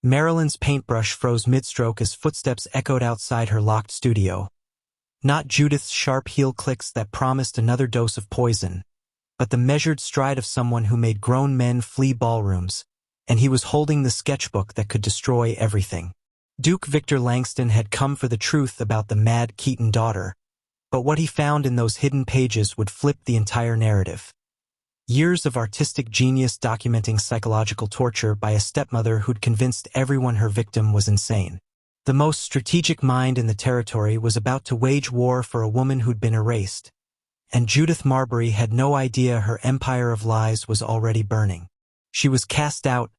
Marilyn's paintbrush froze mid-stroke as footsteps echoed outside her locked studio. Not Judith's sharp heel clicks that promised another dose of poison, but the measured stride of someone who made grown men flee ballrooms, and he was holding the sketchbook that could destroy everything. Duke Victor Langston had come for the truth about the mad Keaton daughter, but what he found in those hidden pages would flip the entire narrative. Years of artistic genius documenting psychological torture by a stepmother who'd convinced everyone her victim was insane. The most strategic mind in the territory was about to wage war for a woman who'd been erased, and Judith Marbury had no idea her empire of lies was already burning. She was cast out,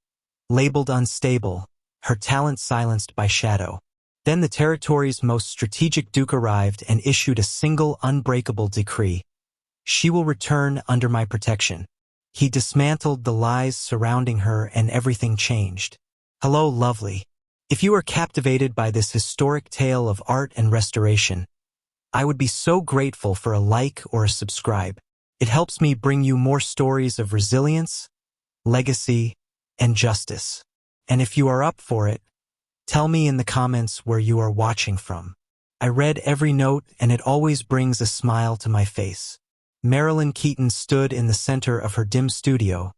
labeled unstable, her talent silenced by shadow. Then the territory's most strategic duke arrived and issued a single unbreakable decree. She will return under my protection. He dismantled the lies surrounding her and everything changed. Hello, lovely. If you are captivated by this historic tale of art and restoration, I would be so grateful for a like or a subscribe. It helps me bring you more stories of resilience, legacy, and justice. And if you are up for it, tell me in the comments where you are watching from. I read every note and it always brings a smile to my face. Marilyn Keaton stood in the center of her dim studio,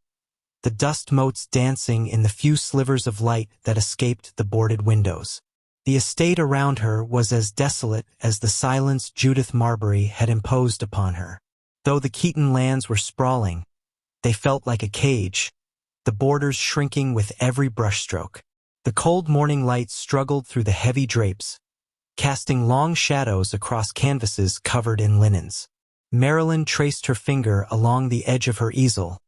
the dust motes dancing in the few slivers of light that escaped the boarded windows. The estate around her was as desolate as the silence Judith Marbury had imposed upon her. Though the Keaton lands were sprawling, they felt like a cage, the borders shrinking with every brushstroke. The cold morning light struggled through the heavy drapes, casting long shadows across canvases covered in linens. Marilyn traced her finger along the edge of her easel,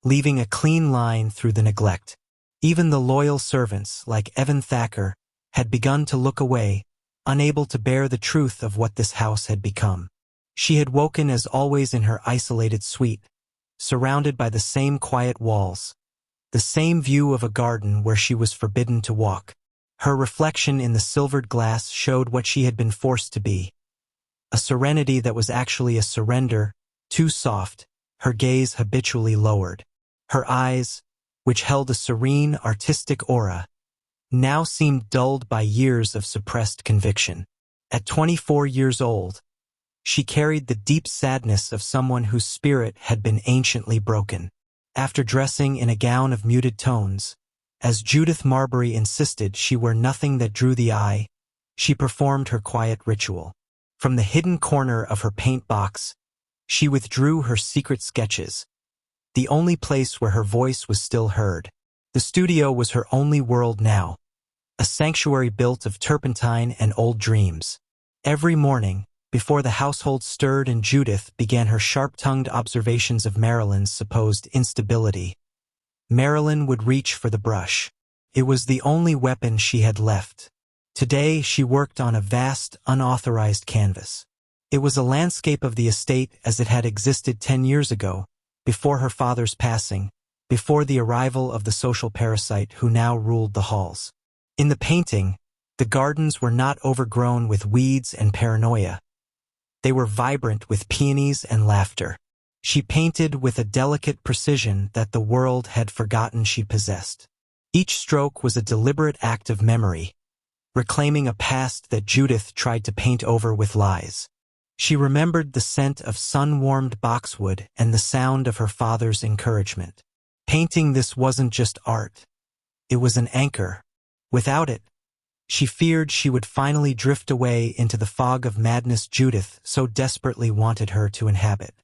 leaving a clean line through the neglect. Even the loyal servants, like Evan Thacker, had begun to look away, unable to bear the truth of what this house had become. She had woken as always in her isolated suite, surrounded by the same quiet walls, the same view of a garden where she was forbidden to walk. Her reflection in the silvered glass showed what she had been forced to be. A serenity that was actually a surrender, too soft, her gaze habitually lowered. Her eyes, which held a serene, artistic aura, now seemed dulled by years of suppressed conviction. At 24 years old, she carried the deep sadness of someone whose spirit had been anciently broken. After dressing in a gown of muted tones, as Judith Marbury insisted she wear nothing that drew the eye, she performed her quiet ritual. From the hidden corner of her paint box, she withdrew her secret sketches, the only place where her voice was still heard. The studio was her only world now, a sanctuary built of turpentine and old dreams. Every morning, before the household stirred and Judith began her sharp-tongued observations of Marilyn's supposed instability, Marilyn would reach for the brush. It was the only weapon she had left. Today she worked on a vast, unauthorized canvas. It was a landscape of the estate as it had existed 10 years ago, before her father's passing, before the arrival of the social parasite who now ruled the halls. In the painting, the gardens were not overgrown with weeds and paranoia. They were vibrant with peonies and laughter. She painted with a delicate precision that the world had forgotten she possessed. Each stroke was a deliberate act of memory, reclaiming a past that Judith tried to paint over with lies. She remembered the scent of sun-warmed boxwood and the sound of her father's encouragement. Painting this wasn't just art. It was an anchor. Without it, she feared she would finally drift away into the fog of madness Judith so desperately wanted her to inhabit.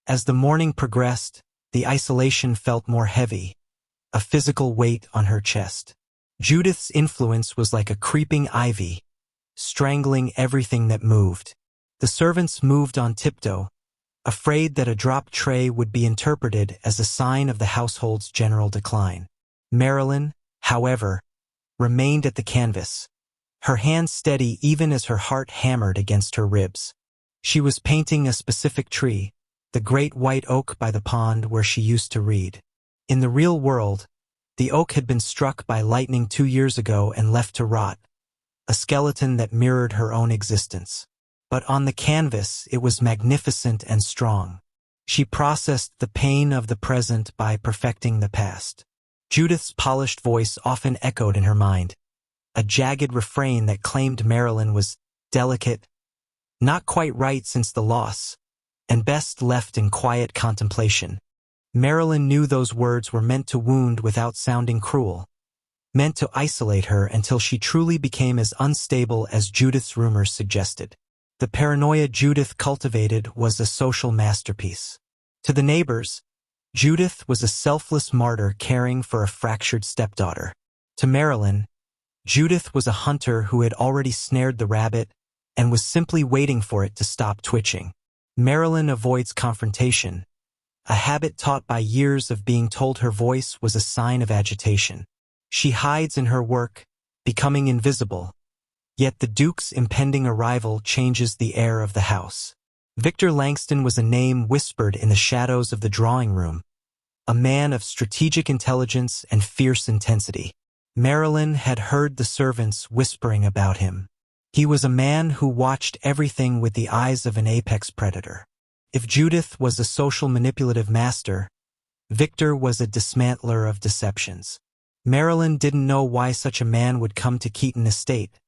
As the morning progressed, the isolation felt more heavy, a physical weight on her chest. Judith's influence was like a creeping ivy, strangling everything that moved. The servants moved on tiptoe, afraid that a dropped tray would be interpreted as a sign of the household's general decline. Marilyn, however, remained at the canvas, her hands steady even as her heart hammered against her ribs. She was painting a specific tree, the great white oak by the pond where she used to read. In the real world, the oak had been struck by lightning 2 years ago and left to rot, a skeleton that mirrored her own existence. But on the canvas, it was magnificent and strong. She processed the pain of the present by perfecting the past. Judith's polished voice often echoed in her mind, a jagged refrain that claimed Marilyn was delicate, not quite right since the loss, and best left in quiet contemplation. Marilyn knew those words were meant to wound without sounding cruel, meant to isolate her until she truly became as unstable as Judith's rumors suggested. The paranoia Judith cultivated was a social masterpiece. To the neighbors, Judith was a selfless martyr caring for a fractured stepdaughter. To Marilyn, Judith was a hunter who had already snared the rabbit and was simply waiting for it to stop twitching. Marilyn avoids confrontation, a habit taught by years of being told her voice was a sign of agitation. She hides in her work, becoming invisible, yet the Duke's impending arrival changes the air of the house. Victor Langston was a name whispered in the shadows of the drawing room, a man of strategic intelligence and fierce intensity. Marilyn had heard the servants whispering about him. He was a man who watched everything with the eyes of an apex predator. If Judith was a social manipulative master, Victor was a dismantler of deceptions. Marilyn didn't know why such a man would come to Keaton Estate,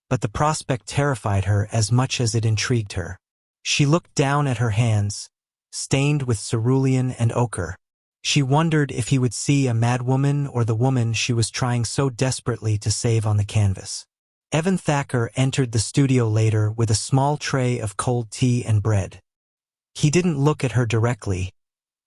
but the prospect terrified her as much as it intrigued her. She looked down at her hands, stained with cerulean and ochre. She wondered if he would see a madwoman or the woman she was trying so desperately to save on the canvas. Evan Thacker entered the studio later with a small tray of cold tea and bread. He didn't look at her directly.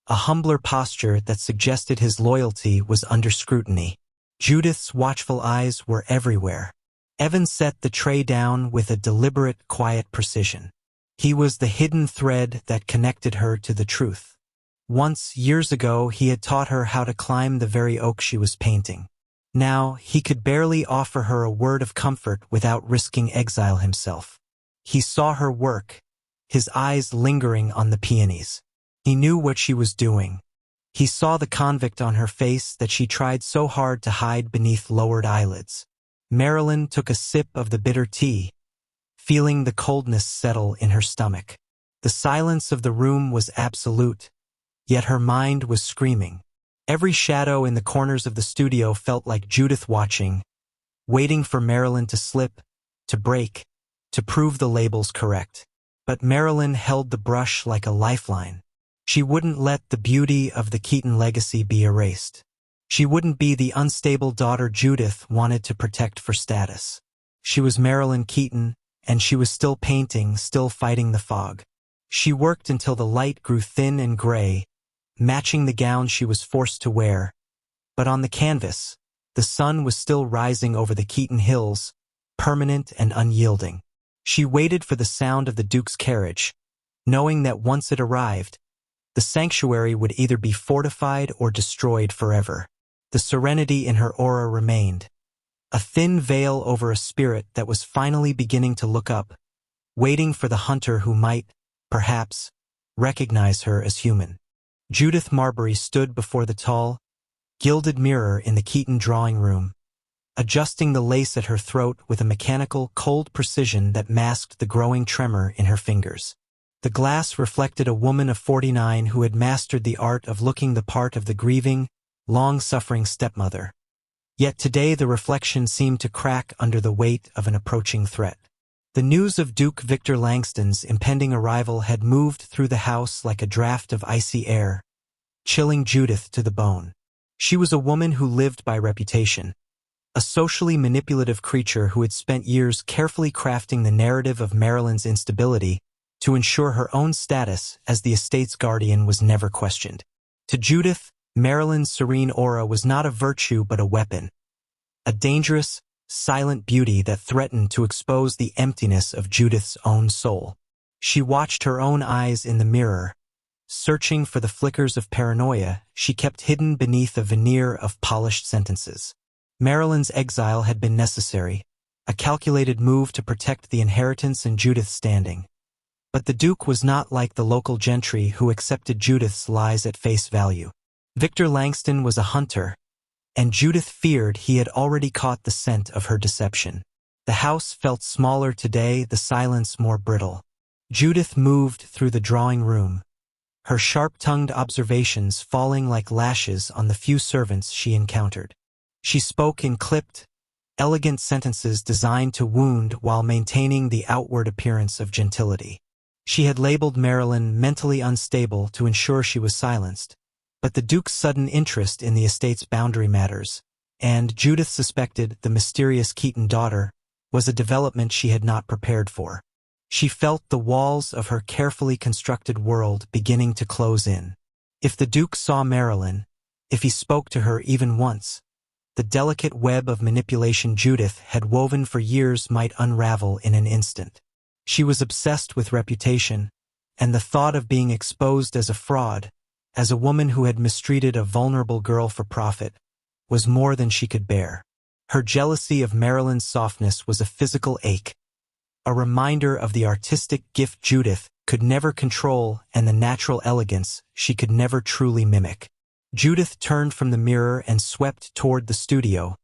A humbler posture that suggested his loyalty was under scrutiny. Judith's watchful eyes were everywhere. Evan set the tray down with a deliberate, quiet precision. He was the hidden thread that connected her to the truth. Once, years ago, he had taught her how to climb the very oak she was painting. Now, he could barely offer her a word of comfort without risking exile himself. He saw her work, his eyes lingering on the peonies. He knew what she was doing. He saw the convict on her face that she tried so hard to hide beneath lowered eyelids. Marilyn took a sip of the bitter tea, feeling the coldness settle in her stomach. The silence of the room was absolute, yet her mind was screaming. Every shadow in the corners of the studio felt like Judith watching, waiting for Marilyn to slip, to break, to prove the labels correct. But Marilyn held the brush like a lifeline. She wouldn't let the beauty of the Keaton legacy be erased. She wouldn't be the unstable daughter Judith wanted to protect for status. She was Marilyn Keaton, and she was still painting, still fighting the fog. She worked until the light grew thin and gray, matching the gown she was forced to wear. But on the canvas, the sun was still rising over the Keaton Hills, permanent and unyielding. She waited for the sound of the Duke's carriage, knowing that once it arrived, the sanctuary would either be fortified or destroyed forever. The serenity in her aura remained, a thin veil over a spirit that was finally beginning to look up, waiting for the hunter who might, perhaps, recognize her as human. Judith Marbury stood before the tall, gilded mirror in the Keaton drawing room, adjusting the lace at her throat with a mechanical, cold precision that masked the growing tremor in her fingers. The glass reflected a woman of 49 who had mastered the art of looking the part of the grieving, long-suffering stepmother. Yet today the reflection seemed to crack under the weight of an approaching threat. The news of Duke Victor Langston's impending arrival had moved through the house like a draft of icy air, chilling Judith to the bone. She was a woman who lived by reputation, a socially manipulative creature who had spent years carefully crafting the narrative of Marilyn's instability to ensure her own status as the estate's guardian was never questioned. To Judith, Marilyn's serene aura was not a virtue but a weapon, a dangerous, silent beauty that threatened to expose the emptiness of Judith's own soul. She watched her own eyes in the mirror, searching for the flickers of paranoia she kept hidden beneath a veneer of polished sentences. Marilyn's exile had been necessary, a calculated move to protect the inheritance and Judith's standing. But the Duke was not like the local gentry who accepted Judith's lies at face value. Victor Langston was a hunter, and Judith feared he had already caught the scent of her deception. The house felt smaller today, the silence more brittle. Judith moved through the drawing room, her sharp-tongued observations falling like lashes on the few servants she encountered. She spoke in clipped, elegant sentences designed to wound while maintaining the outward appearance of gentility. She had labeled Marilyn mentally unstable to ensure she was silenced, but the Duke's sudden interest in the estate's boundary matters, and Judith suspected the mysterious Keaton daughter, was a development she had not prepared for. She felt the walls of her carefully constructed world beginning to close in. If the Duke saw Marilyn, if he spoke to her even once, the delicate web of manipulation Judith had woven for years might unravel in an instant. She was obsessed with reputation, and the thought of being exposed as a fraud, as a woman who had mistreated a vulnerable girl for profit, was more than she could bear. Her jealousy of Marilyn's softness was a physical ache, a reminder of the artistic gift Judith could never control and the natural elegance she could never truly mimic. Judith turned from the mirror and swept toward the studio,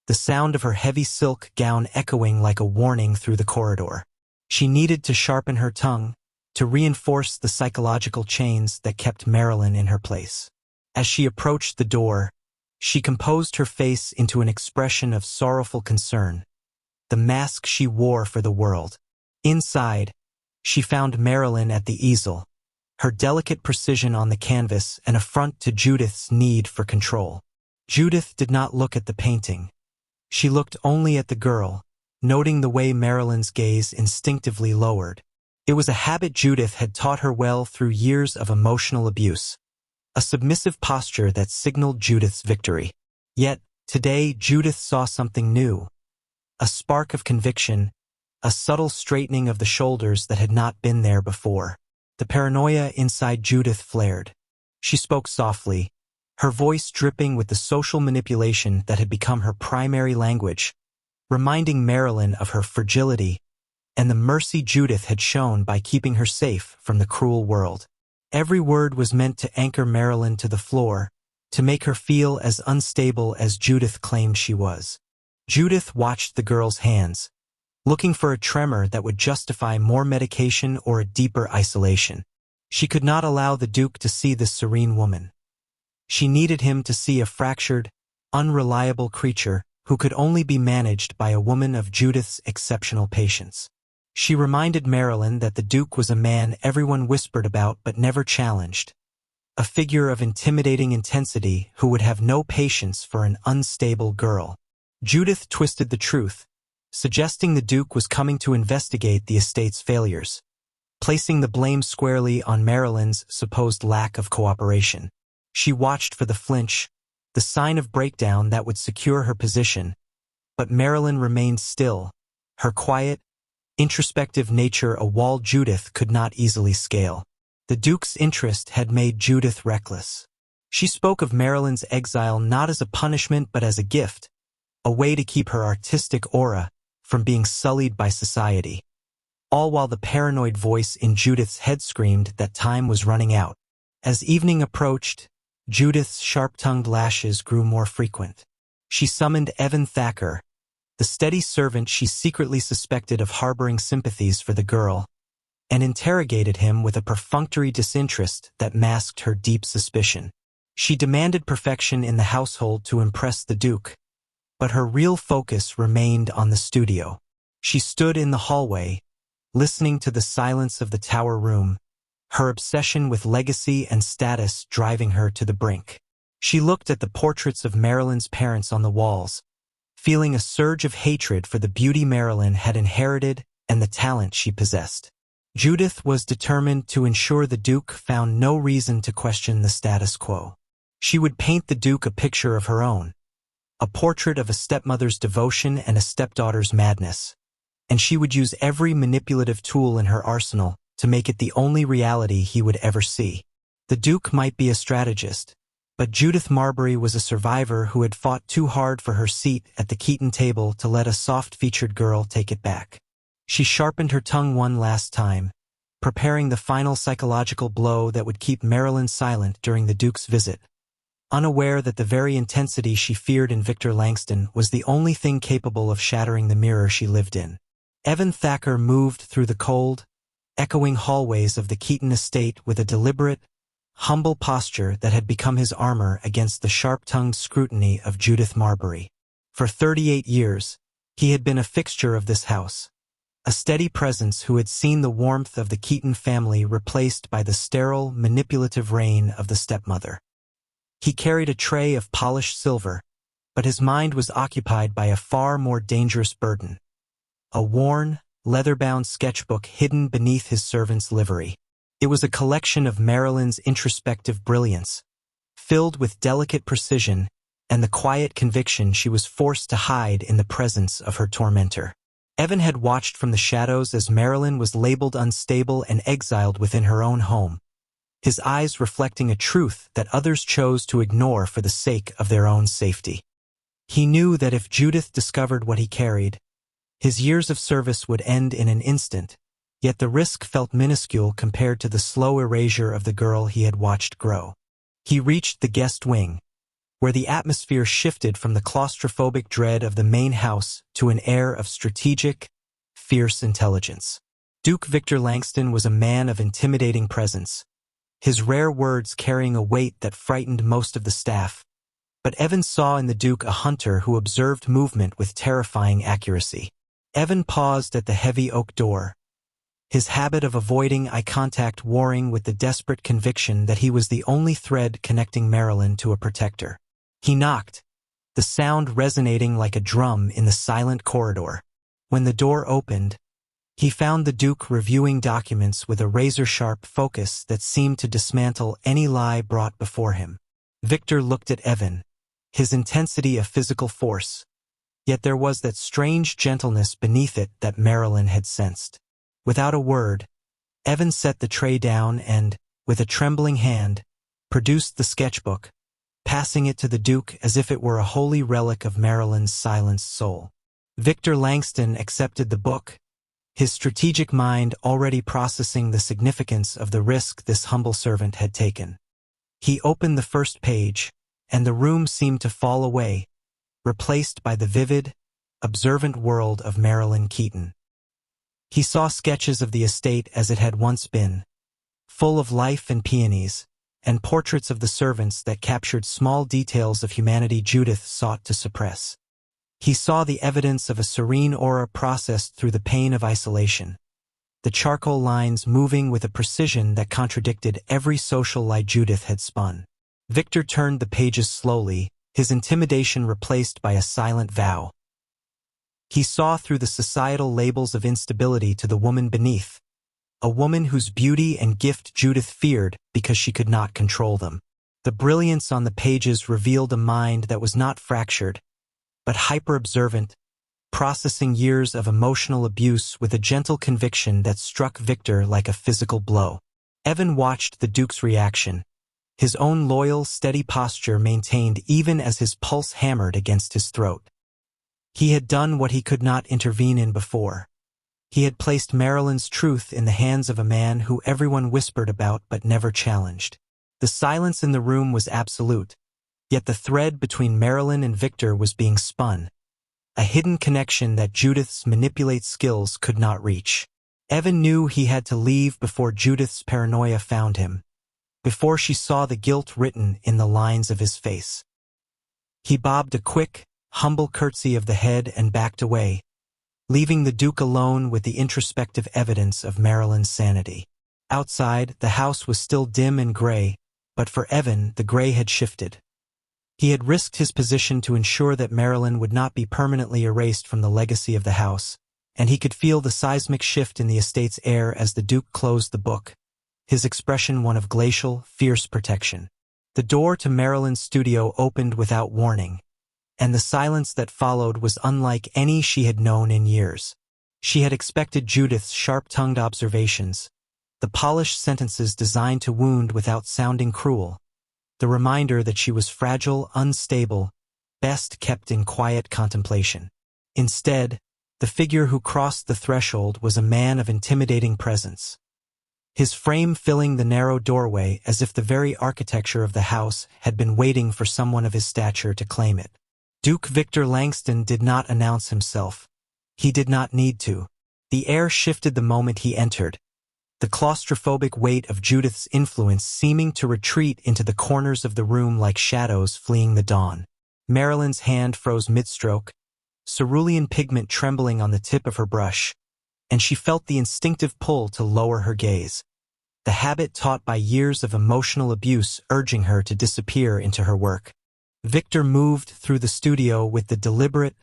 the sound of her heavy silk gown echoing like a warning through the corridor. She needed to sharpen her tongue, to reinforce the psychological chains that kept Marilyn in her place. As she approached the door, she composed her face into an expression of sorrowful concern, the mask she wore for the world. Inside, she found Marilyn at the easel, her delicate precision on the canvas an affront to Judith's need for control. Judith did not look at the painting. She looked only at the girl, noting the way Marilyn's gaze instinctively lowered. It was a habit Judith had taught her well through years of emotional abuse, a submissive posture that signaled Judith's victory. Yet, today Judith saw something new, a spark of conviction, a subtle straightening of the shoulders that had not been there before. The paranoia inside Judith flared. She spoke softly, her voice dripping with the social manipulation that had become her primary language, reminding Marilyn of her fragility and the mercy Judith had shown by keeping her safe from the cruel world. Every word was meant to anchor Marilyn to the floor, to make her feel as unstable as Judith claimed she was. Judith watched the girl's hands, looking for a tremor that would justify more medication or a deeper isolation. She could not allow the Duke to see this serene woman. She needed him to see a fractured, unreliable creature who could only be managed by a woman of Judith's exceptional patience. She reminded Marilyn that the Duke was a man everyone whispered about but never challenged, a figure of intimidating intensity who would have no patience for an unstable girl. Judith twisted the truth, suggesting the Duke was coming to investigate the estate's failures, placing the blame squarely on Marilyn's supposed lack of cooperation. She watched for the flinch, the sign of breakdown that would secure her position, but Marilyn remained still, her quiet, introspective nature a wall Judith could not easily scale. The Duke's interest had made Judith reckless. She spoke of Marilyn's exile not as a punishment but as a gift, a way to keep her artistic aura from being sullied by society, all while the paranoid voice in Judith's head screamed that time was running out. As evening approached, Judith's sharp-tongued lashes grew more frequent. She summoned Evan Thacker, the steady servant she secretly suspected of harboring sympathies for the girl, and interrogated him with a perfunctory disinterest that masked her deep suspicion. She demanded perfection in the household to impress the Duke, but her real focus remained on the studio. She stood in the hallway, listening to the silence of the tower room, her obsession with legacy and status driving her to the brink. She looked at the portraits of Marilyn's parents on the walls, feeling a surge of hatred for the beauty Marilyn had inherited and the talent she possessed. Judith was determined to ensure the Duke found no reason to question the status quo. She would paint the Duke a picture of her own, a portrait of a stepmother's devotion and a stepdaughter's madness, and she would use every manipulative tool in her arsenal to make it the only reality he would ever see. The Duke might be a strategist, but Judith Marbury was a survivor who had fought too hard for her seat at the Keaton table to let a soft-featured girl take it back. She sharpened her tongue one last time, preparing the final psychological blow that would keep Marilyn silent during the Duke's visit, unaware that the very intensity she feared in Victor Langston was the only thing capable of shattering the mirror she lived in. Evan Thacker moved through the cold, echoing hallways of the Keaton estate with a deliberate, humble posture that had become his armor against the sharp-tongued scrutiny of Judith Marbury. For 38 years, he had been a fixture of this house, a steady presence who had seen the warmth of the Keaton family replaced by the sterile, manipulative reign of the stepmother. He carried a tray of polished silver, but his mind was occupied by a far more dangerous burden, a worn, leather-bound sketchbook hidden beneath his servant's livery. It was a collection of Marilyn's introspective brilliance, filled with delicate precision and the quiet conviction she was forced to hide in the presence of her tormentor. Evan had watched from the shadows as Marilyn was labeled unstable and exiled within her own home, his eyes reflecting a truth that others chose to ignore for the sake of their own safety. He knew that if Judith discovered what he carried, his years of service would end in an instant, yet the risk felt minuscule compared to the slow erasure of the girl he had watched grow. He reached the guest wing, where the atmosphere shifted from the claustrophobic dread of the main house to an air of strategic, fierce intelligence. Duke Victor Langston was a man of intimidating presence, his rare words carrying a weight that frightened most of the staff. But Evan saw in the Duke a hunter who observed movement with terrifying accuracy. Evan paused at the heavy oak door, his habit of avoiding eye contact warring with the desperate conviction that he was the only thread connecting Marilyn to a protector. He knocked, the sound resonating like a drum in the silent corridor. When the door opened, he found the Duke reviewing documents with a razor-sharp focus that seemed to dismantle any lie brought before him. Victor looked at Evan, his intensity a physical force, yet there was that strange gentleness beneath it that Marilyn had sensed. Without a word, Evan set the tray down and, with a trembling hand, produced the sketchbook, passing it to the Duke as if it were a holy relic of Marilyn's silenced soul. Victor Langston accepted the book, his strategic mind already processing the significance of the risk this humble servant had taken. He opened the first page, and the room seemed to fall away, replaced by the vivid, observant world of Marilyn Keaton. He saw sketches of the estate as it had once been, full of life and peonies, and portraits of the servants that captured small details of humanity Judith sought to suppress. He saw the evidence of a serene aura processed through the pain of isolation, the charcoal lines moving with a precision that contradicted every social lie Judith had spun. Victor turned the pages slowly, his intimidation replaced by a silent vow. He saw through the societal labels of instability to the woman beneath, a woman whose beauty and gift Judith feared because she could not control them. The brilliance on the pages revealed a mind that was not fractured, but hyper-observant, processing years of emotional abuse with a gentle conviction that struck Victor like a physical blow. Evan watched the Duke's reaction, his own loyal, steady posture maintained even as his pulse hammered against his throat. He had done what he could not intervene in before. He had placed Marilyn's truth in the hands of a man who everyone whispered about but never challenged. The silence in the room was absolute, yet the thread between Marilyn and Victor was being spun, a hidden connection that Judith's manipulate skills could not reach. Evan knew he had to leave before Judith's paranoia found him, before she saw the guilt written in the lines of his face. He bobbed a quick, humble curtsy of the head and backed away, leaving the Duke alone with the introspective evidence of Marilyn's sanity. Outside, the house was still dim and gray, but for Evan, the gray had shifted. He had risked his position to ensure that Marilyn would not be permanently erased from the legacy of the house, and he could feel the seismic shift in the estate's air as the Duke closed the book, his expression one of glacial, fierce protection. The door to Marilyn's studio opened without warning, and the silence that followed was unlike any she had known in years. She had expected Judith's sharp-tongued observations, the polished sentences designed to wound without sounding cruel, the reminder that she was fragile, unstable, best kept in quiet contemplation. Instead, the figure who crossed the threshold was a man of intimidating presence, his frame filling the narrow doorway as if the very architecture of the house had been waiting for someone of his stature to claim it. Duke Victor Langston did not announce himself. He did not need to. The air shifted the moment he entered, the claustrophobic weight of Judith's influence seeming to retreat into the corners of the room like shadows fleeing the dawn. Marilyn's hand froze mid-stroke, cerulean pigment trembling on the tip of her brush, and she felt the instinctive pull to lower her gaze, the habit taught by years of emotional abuse urging her to disappear into her work. Victor moved through the studio with the deliberate,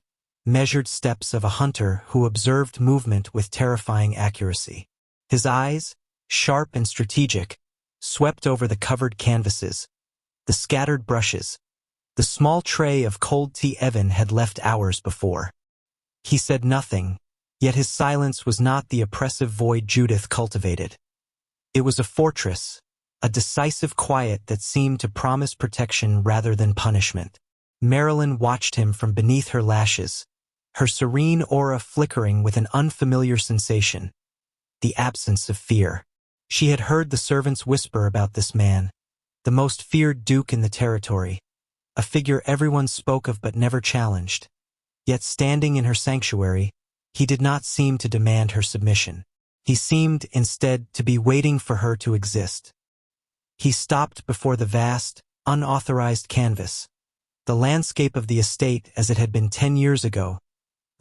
measured steps of a hunter who observed movement with terrifying accuracy. His eyes, sharp and strategic, swept over the covered canvases, the scattered brushes, the small tray of cold tea Evan had left hours before. He said nothing, yet his silence was not the oppressive void Judith cultivated. It was a fortress, a decisive quiet that seemed to promise protection rather than punishment. Marilyn watched him from beneath her lashes, her serene aura flickering with an unfamiliar sensation, the absence of fear. She had heard the servants whisper about this man, the most feared duke in the territory, a figure everyone spoke of but never challenged. Yet standing in her sanctuary, he did not seem to demand her submission. He seemed, instead, to be waiting for her to exist. He stopped before the vast, unauthorized canvas, the landscape of the estate as it had been 10 years ago,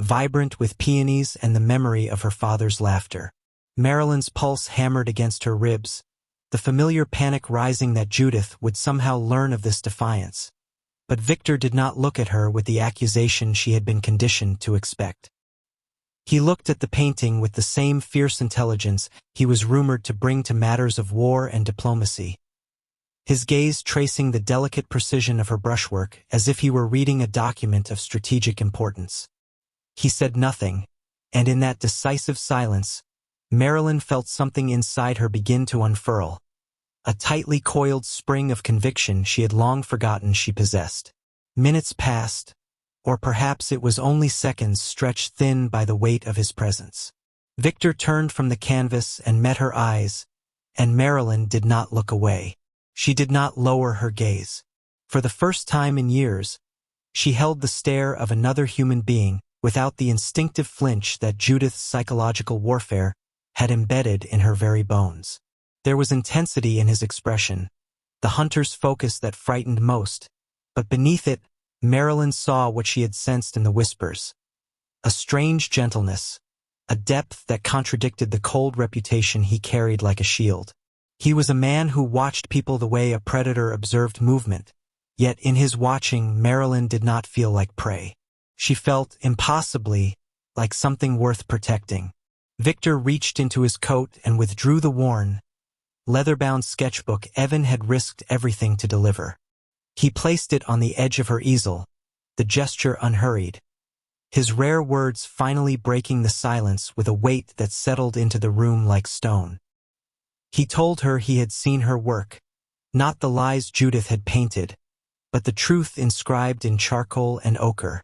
vibrant with peonies and the memory of her father's laughter. Marilyn's pulse hammered against her ribs, the familiar panic rising that Judith would somehow learn of this defiance. But Victor did not look at her with the accusation she had been conditioned to expect. He looked at the painting with the same fierce intelligence he was rumored to bring to matters of war and diplomacy, his gaze tracing the delicate precision of her brushwork as if he were reading a document of strategic importance. He said nothing, and in that decisive silence, Marilyn felt something inside her begin to unfurl, a tightly coiled spring of conviction she had long forgotten she possessed. Minutes passed, or perhaps it was only seconds stretched thin by the weight of his presence. Victor turned from the canvas and met her eyes, and Marilyn did not look away. She did not lower her gaze. For the first time in years, she held the stare of another human being without the instinctive flinch that Judith's psychological warfare had embedded in her very bones. There was intensity in his expression, the hunter's focus that frightened most, but beneath it, Marilyn saw what she had sensed in the whispers. A strange gentleness, a depth that contradicted the cold reputation he carried like a shield. He was a man who watched people the way a predator observed movement, yet in his watching Marilyn did not feel like prey. She felt, impossibly, like something worth protecting. Victor reached into his coat and withdrew the worn, leather-bound sketchbook Evan had risked everything to deliver. He placed it on the edge of her easel, the gesture unhurried, his rare words finally breaking the silence with a weight that settled into the room like stone. He told her he had seen her work, not the lies Judith had painted, but the truth inscribed in charcoal and ochre.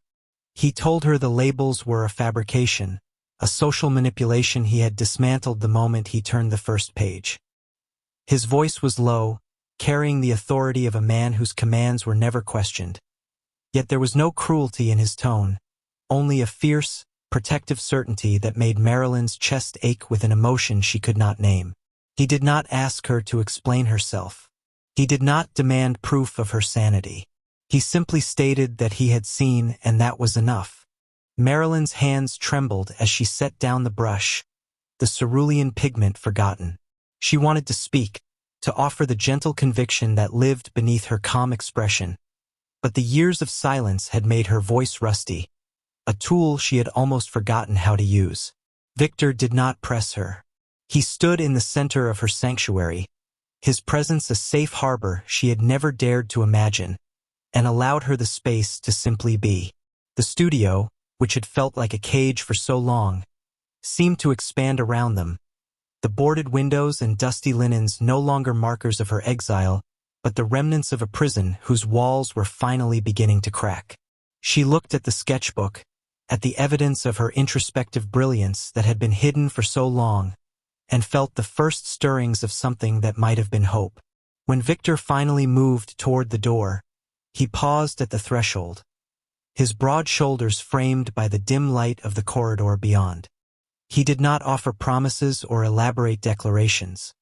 He told her the labels were a fabrication, a social manipulation he had dismantled the moment he turned the first page. His voice was low, carrying the authority of a man whose commands were never questioned. Yet there was no cruelty in his tone, only a fierce, protective certainty that made Marilyn's chest ache with an emotion she could not name. He did not ask her to explain herself. He did not demand proof of her sanity. He simply stated that he had seen, and that was enough. Marilyn's hands trembled as she set down the brush, the cerulean pigment forgotten. She wanted to speak, to offer the gentle conviction that lived beneath her calm expression. But the years of silence had made her voice rusty, a tool she had almost forgotten how to use. Victor did not press her. He stood in the center of her sanctuary, his presence a safe harbor she had never dared to imagine, and allowed her the space to simply be. The studio, which had felt like a cage for so long, seemed to expand around them, the boarded windows and dusty linens no longer markers of her exile, but the remnants of a prison whose walls were finally beginning to crack. She looked at the sketchbook, at the evidence of her introspective brilliance that had been hidden for so long, and felt the first stirrings of something that might have been hope. When Victor finally moved toward the door, he paused at the threshold, his broad shoulders framed by the dim light of the corridor beyond. He did not offer promises or elaborate declarations.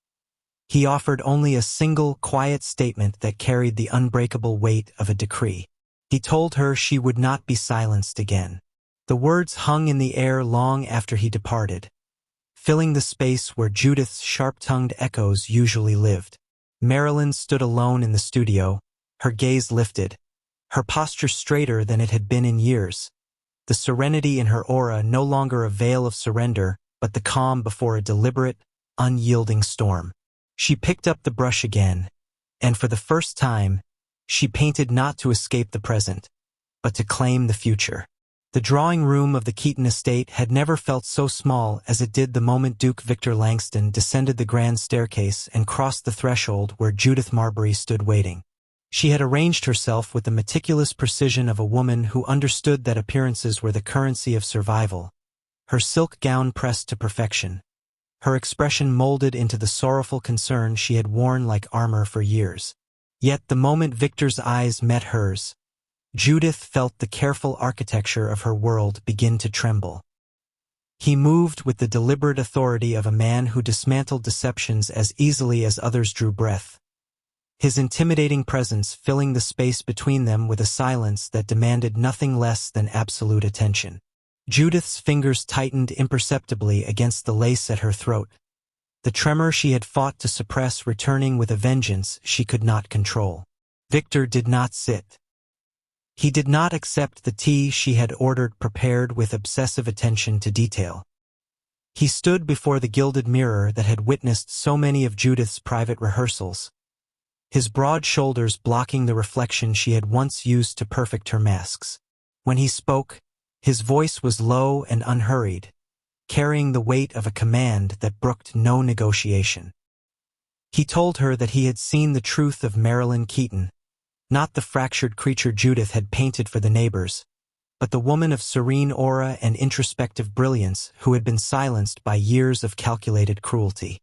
He offered only a single, quiet statement that carried the unbreakable weight of a decree. He told her she would not be silenced again. The words hung in the air long after he departed, filling the space where Judith's sharp-tongued echoes usually lived. Marilyn stood alone in the studio, her gaze lifted, her posture straighter than it had been in years. The serenity in her aura no longer a veil of surrender, but the calm before a deliberate, unyielding storm. She picked up the brush again, and for the first time, she painted not to escape the present, but to claim the future. The drawing room of the Keaton estate had never felt so small as it did the moment Duke Victor Langston descended the grand staircase and crossed the threshold where Judith Marbury stood waiting. She had arranged herself with the meticulous precision of a woman who understood that appearances were the currency of survival, her silk gown pressed to perfection, her expression molded into the sorrowful concern she had worn like armor for years. Yet the moment Victor's eyes met hers, Judith felt the careful architecture of her world begin to tremble. He moved with the deliberate authority of a man who dismantled deceptions as easily as others drew breath, his intimidating presence filling the space between them with a silence that demanded nothing less than absolute attention. Judith's fingers tightened imperceptibly against the lace at her throat, the tremor she had fought to suppress returning with a vengeance she could not control. Victor did not sit. He did not accept the tea she had ordered prepared with obsessive attention to detail. He stood before the gilded mirror that had witnessed so many of Judith's private rehearsals, his broad shoulders blocking the reflection she had once used to perfect her masks. When he spoke, his voice was low and unhurried, carrying the weight of a command that brooked no negotiation. He told her that he had seen the truth of Marilyn Keaton, not the fractured creature Judith had painted for the neighbors, but the woman of serene aura and introspective brilliance who had been silenced by years of calculated cruelty.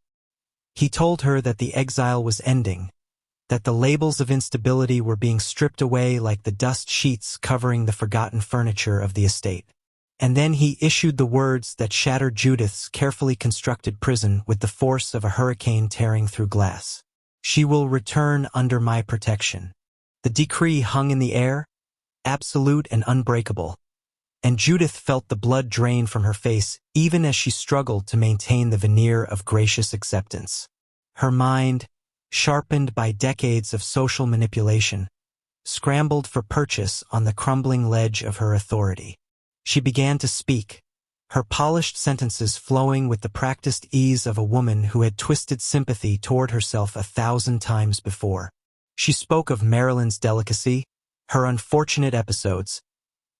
He told her that the exile was ending, that the labels of instability were being stripped away like the dust sheets covering the forgotten furniture of the estate. And then he issued the words that shattered Judith's carefully constructed prison with the force of a hurricane tearing through glass. She will return under my protection. The decree hung in the air, absolute and unbreakable, and Judith felt the blood drain from her face even as she struggled to maintain the veneer of gracious acceptance. Her mind, sharpened by decades of social manipulation, scrambled for purchase on the crumbling ledge of her authority. She began to speak, her polished sentences flowing with the practiced ease of a woman who had twisted sympathy toward herself 1,000 times before. She spoke of Marilyn's delicacy, her unfortunate episodes,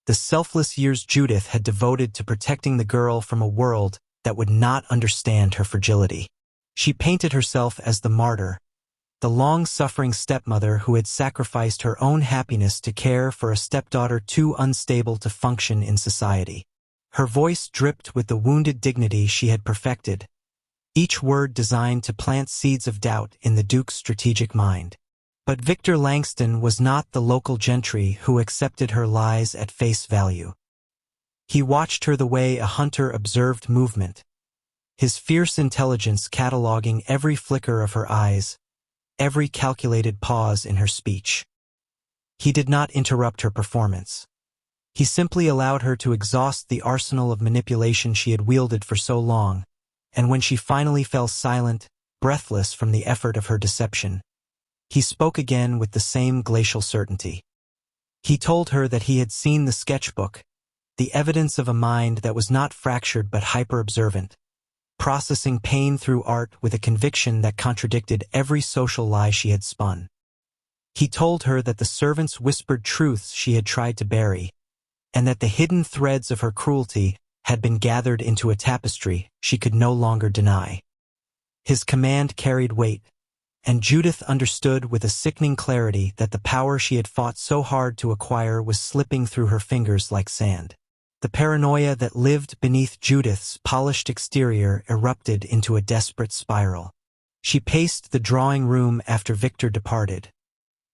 the selfless years Judith had devoted to protecting the girl from a world that would not understand her fragility. She painted herself as the martyr, the long-suffering stepmother who had sacrificed her own happiness to care for a stepdaughter too unstable to function in society. Her voice dripped with the wounded dignity she had perfected, each word designed to plant seeds of doubt in the Duke's strategic mind. But Victor Langston was not the local gentry who accepted her lies at face value. He watched her the way a hunter observed movement, his fierce intelligence cataloging every flicker of her eyes, every calculated pause in her speech. He did not interrupt her performance. He simply allowed her to exhaust the arsenal of manipulation she had wielded for so long, and when she finally fell silent, breathless from the effort of her deception, he spoke again with the same glacial certainty. He told her that he had seen the sketchbook, the evidence of a mind that was not fractured but hyper-observant, processing pain through art with a conviction that contradicted every social lie she had spun. He told her that the servants whispered truths she had tried to bury, and that the hidden threads of her cruelty had been gathered into a tapestry she could no longer deny. His command carried weight, and Judith understood with a sickening clarity that the power she had fought so hard to acquire was slipping through her fingers like sand. The paranoia that lived beneath Judith's polished exterior erupted into a desperate spiral. She paced the drawing room after Victor departed,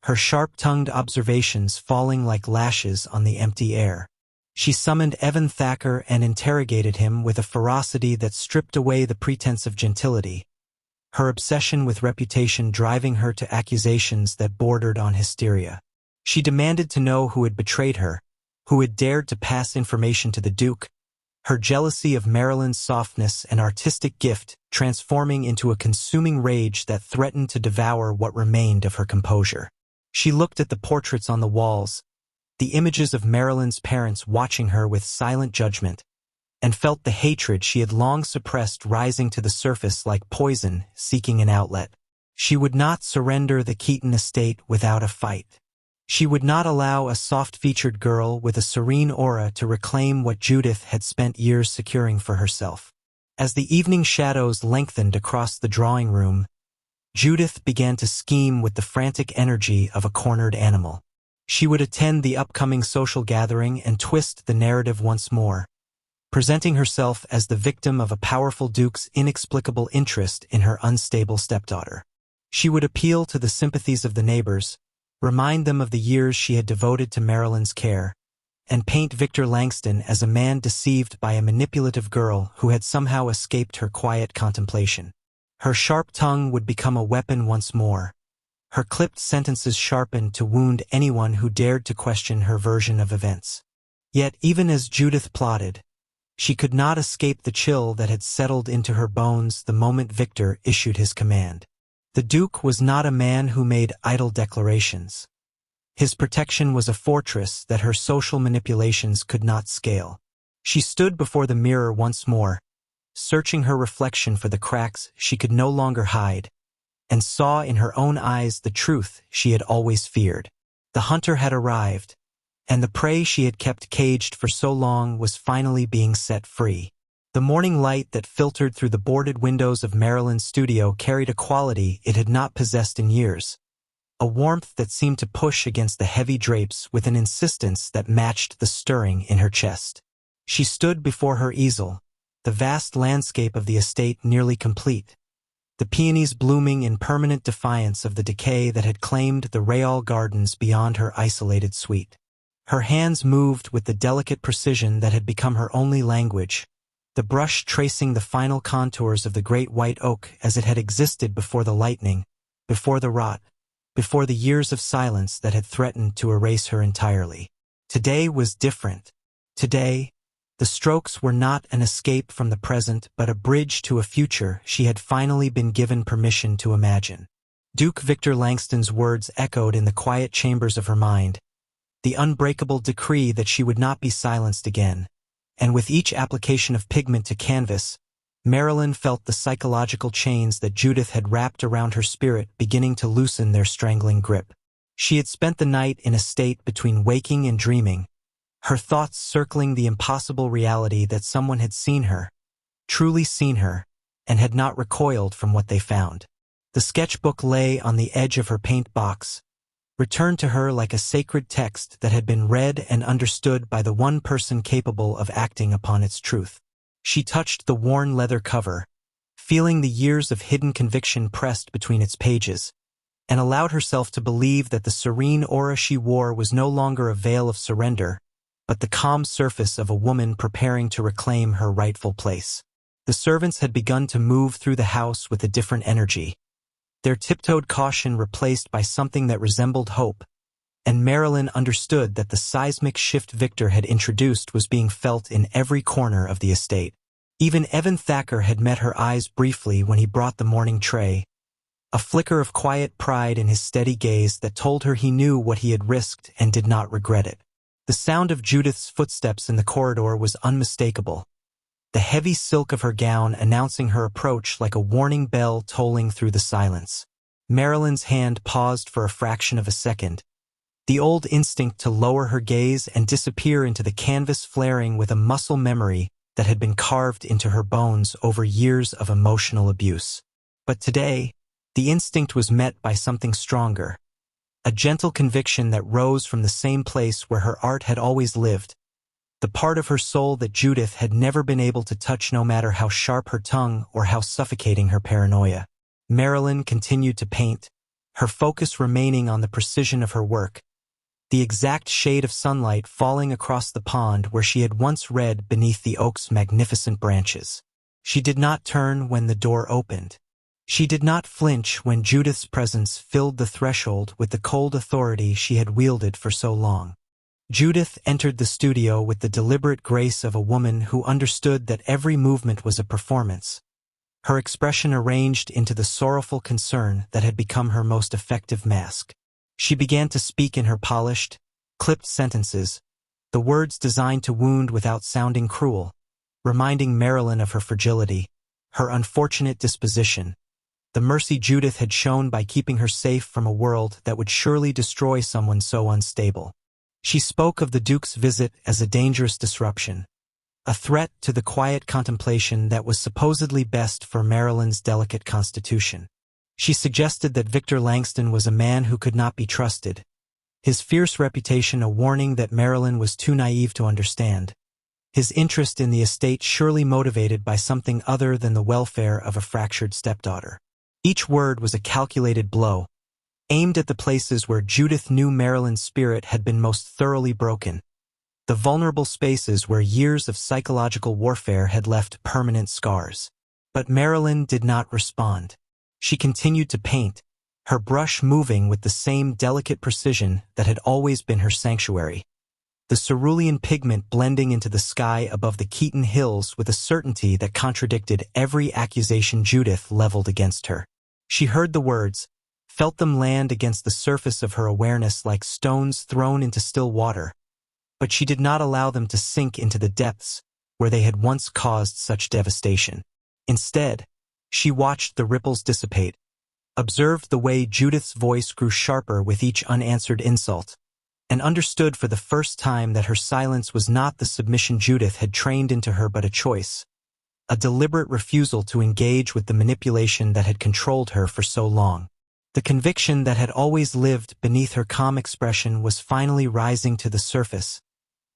her sharp-tongued observations falling like lashes on the empty air. She summoned Evan Thacker and interrogated him with a ferocity that stripped away the pretense of gentility, her obsession with reputation driving her to accusations that bordered on hysteria. She demanded to know who had betrayed her, who had dared to pass information to the Duke, her jealousy of Marilyn's softness and artistic gift transforming into a consuming rage that threatened to devour what remained of her composure. She looked at the portraits on the walls, the images of Marilyn's parents watching her with silent judgment, and felt the hatred she had long suppressed rising to the surface like poison seeking an outlet. She would not surrender the Keaton estate without a fight. She would not allow a soft-featured girl with a serene aura to reclaim what Judith had spent years securing for herself. As the evening shadows lengthened across the drawing room, Judith began to scheme with the frantic energy of a cornered animal. She would attend the upcoming social gathering and twist the narrative once more, presenting herself as the victim of a powerful duke's inexplicable interest in her unstable stepdaughter. She would appeal to the sympathies of the neighbors, remind them of the years she had devoted to Marilyn's care, and paint Victor Langston as a man deceived by a manipulative girl who had somehow escaped her quiet contemplation. Her sharp tongue would become a weapon once more, her clipped sentences sharpened to wound anyone who dared to question her version of events. Yet even as Judith plotted, she could not escape the chill that had settled into her bones the moment Victor issued his command. The Duke was not a man who made idle declarations. His protection was a fortress that her social manipulations could not scale. She stood before the mirror once more, searching her reflection for the cracks she could no longer hide, and saw in her own eyes the truth she had always feared. The hunter had arrived, and the prey she had kept caged for so long was finally being set free. The morning light that filtered through the boarded windows of Marilyn's studio carried a quality it had not possessed in years, a warmth that seemed to push against the heavy drapes with an insistence that matched the stirring in her chest. She stood before her easel, the vast landscape of the estate nearly complete, the peonies blooming in permanent defiance of the decay that had claimed the Rayal gardens beyond her isolated suite. Her hands moved with the delicate precision that had become her only language, the brush tracing the final contours of the great white oak as it had existed before the lightning, before the rot, before the years of silence that had threatened to erase her entirely. Today was different. Today, the strokes were not an escape from the present but a bridge to a future she had finally been given permission to imagine. Duke Victor Langston's words echoed in the quiet chambers of her mind, the unbreakable decree that she would not be silenced again. And with each application of pigment to canvas, Marilyn felt the psychological chains that Judith had wrapped around her spirit beginning to loosen their strangling grip. She had spent the night in a state between waking and dreaming, her thoughts circling the impossible reality that someone had seen her, truly seen her, and had not recoiled from what they found. The sketchbook lay on the edge of her paint box, returned to her like a sacred text that had been read and understood by the one person capable of acting upon its truth. She touched the worn leather cover, feeling the years of hidden conviction pressed between its pages, and allowed herself to believe that the serene aura she wore was no longer a veil of surrender, but the calm surface of a woman preparing to reclaim her rightful place. The servants had begun to move through the house with a different energy, their tiptoed caution replaced by something that resembled hope, and Marilyn understood that the seismic shift Victor had introduced was being felt in every corner of the estate. Even Evan Thacker had met her eyes briefly when he brought the morning tray, a flicker of quiet pride in his steady gaze that told her he knew what he had risked and did not regret it. The sound of Judith's footsteps in the corridor was unmistakable, the heavy silk of her gown announcing her approach like a warning bell tolling through the silence. Marilyn's hand paused for a fraction of a second, the old instinct to lower her gaze and disappear into the canvas flaring with a muscle memory that had been carved into her bones over years of emotional abuse. But today, the instinct was met by something stronger, a gentle conviction that rose from the same place where her art had always lived, the part of her soul that Judith had never been able to touch no matter how sharp her tongue or how suffocating her paranoia. Marilyn continued to paint, her focus remaining on the precision of her work, the exact shade of sunlight falling across the pond where she had once read beneath the oak's magnificent branches. She did not turn when the door opened. She did not flinch when Judith's presence filled the threshold with the cold authority she had wielded for so long. Judith entered the studio with the deliberate grace of a woman who understood that every movement was a performance, her expression arranged into the sorrowful concern that had become her most effective mask. She began to speak in her polished, clipped sentences, the words designed to wound without sounding cruel, reminding Marilyn of her fragility, her unfortunate disposition, the mercy Judith had shown by keeping her safe from a world that would surely destroy someone so unstable. She spoke of the Duke's visit as a dangerous disruption, a threat to the quiet contemplation that was supposedly best for Marilyn's delicate constitution. She suggested that Victor Langston was a man who could not be trusted, his fierce reputation a warning that Marilyn was too naive to understand, his interest in the estate surely motivated by something other than the welfare of a fractured stepdaughter. Each word was a calculated blow, aimed at the places where Judith knew Marilyn's spirit had been most thoroughly broken, the vulnerable spaces where years of psychological warfare had left permanent scars. But Marilyn did not respond. She continued to paint, her brush moving with the same delicate precision that had always been her sanctuary, the cerulean pigment blending into the sky above the Keaton Hills with a certainty that contradicted every accusation Judith leveled against her. She heard the words, felt them land against the surface of her awareness like stones thrown into still water, but she did not allow them to sink into the depths where they had once caused such devastation. Instead, she watched the ripples dissipate, observed the way Judith's voice grew sharper with each unanswered insult, and understood for the first time that her silence was not the submission Judith had trained into her but a choice, a deliberate refusal to engage with the manipulation that had controlled her for so long. The conviction that had always lived beneath her calm expression was finally rising to the surface,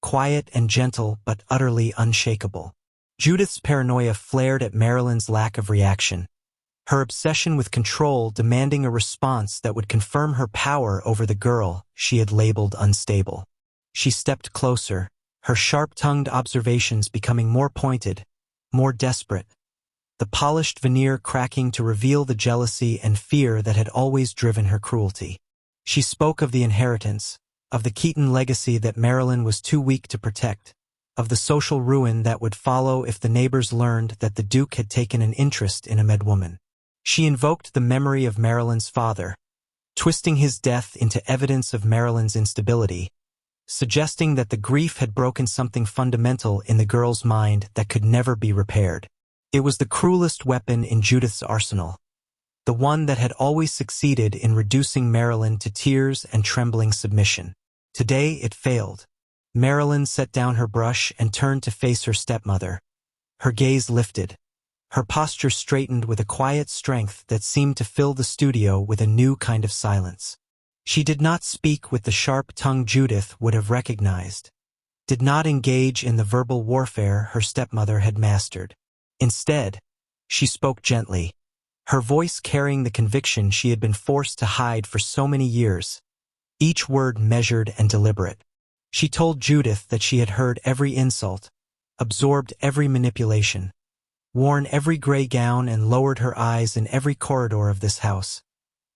quiet and gentle but utterly unshakable. Judith's paranoia flared at Marilyn's lack of reaction, her obsession with control demanding a response that would confirm her power over the girl she had labeled unstable. She stepped closer, her sharp-tongued observations becoming more pointed, more desperate, the polished veneer cracking to reveal the jealousy and fear that had always driven her cruelty. She spoke of the inheritance, of the Keaton legacy that Marilyn was too weak to protect, of the social ruin that would follow if the neighbors learned that the Duke had taken an interest in a madwoman. She invoked the memory of Marilyn's father, twisting his death into evidence of Marilyn's instability, suggesting that the grief had broken something fundamental in the girl's mind that could never be repaired. It was the cruelest weapon in Judith's arsenal, the one that had always succeeded in reducing Marilyn to tears and trembling submission. Today it failed. Marilyn set down her brush and turned to face her stepmother. Her gaze lifted, her posture straightened with a quiet strength that seemed to fill the studio with a new kind of silence. She did not speak with the sharp tongue Judith would have recognized, did not engage in the verbal warfare her stepmother had mastered. Instead, she spoke gently, her voice carrying the conviction she had been forced to hide for so many years, each word measured and deliberate. She told Judith that she had heard every insult, absorbed every manipulation, worn every gray gown and lowered her eyes in every corridor of this house,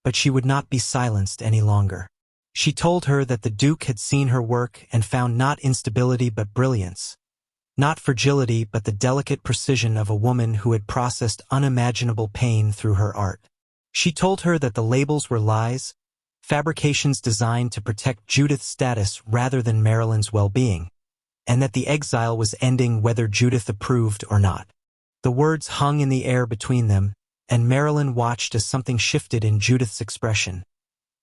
but she would not be silenced any longer. She told her that the Duke had seen her work and found not instability but brilliance, not fragility but the delicate precision of a woman who had processed unimaginable pain through her art. She told her that the labels were lies, fabrications designed to protect Judith's status rather than Marilyn's well-being, and that the exile was ending whether Judith approved or not. The words hung in the air between them, and Marilyn watched as something shifted in Judith's expression,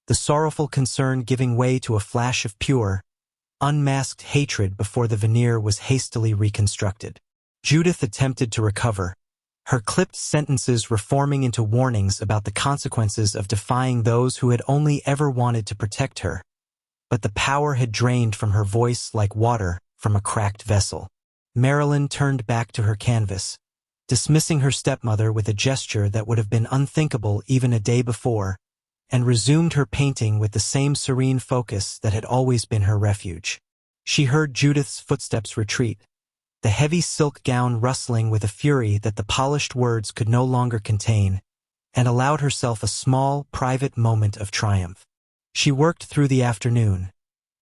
the sorrowful concern giving way to a flash of pure, unmasked hatred before the veneer was hastily reconstructed. Judith attempted to recover, her clipped sentences reforming into warnings about the consequences of defying those who had only ever wanted to protect her. But the power had drained from her voice like water from a cracked vessel. Marilyn turned back to her canvas, dismissing her stepmother with a gesture that would have been unthinkable even a day before, and resumed her painting with the same serene focus that had always been her refuge. She heard Judith's footsteps retreat, the heavy silk gown rustling with a fury that the polished words could no longer contain, and allowed herself a small, private moment of triumph. She worked through the afternoon,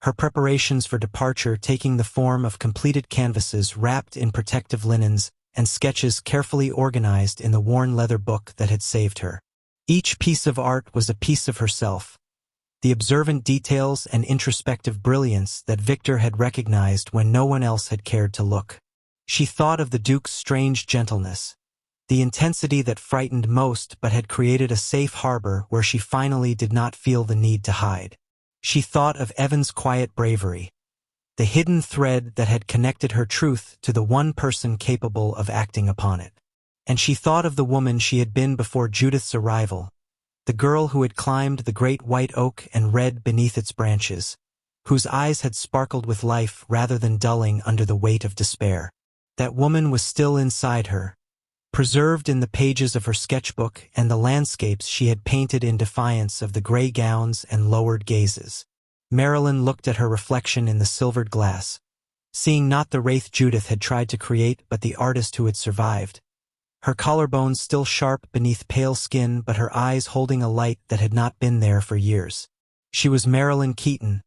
her preparations for departure taking the form of completed canvases wrapped in protective linens and sketches carefully organized in the worn leather book that had saved her. Each piece of art was a piece of herself, the observant details and introspective brilliance that Victor had recognized when no one else had cared to look. She thought of the Duke's strange gentleness, the intensity that frightened most but had created a safe harbor where she finally did not feel the need to hide. She thought of Evan's quiet bravery, the hidden thread that had connected her truth to the one person capable of acting upon it. And she thought of the woman she had been before Judith's arrival, the girl who had climbed the great white oak and read beneath its branches, whose eyes had sparkled with life rather than dulling under the weight of despair. That woman was still inside her, preserved in the pages of her sketchbook and the landscapes she had painted in defiance of the gray gowns and lowered gazes. Marilyn looked at her reflection in the silvered glass, seeing not the wraith Judith had tried to create but the artist who had survived. Her collarbones still sharp beneath pale skin but her eyes holding a light that had not been there for years. She was Marilyn Keaton,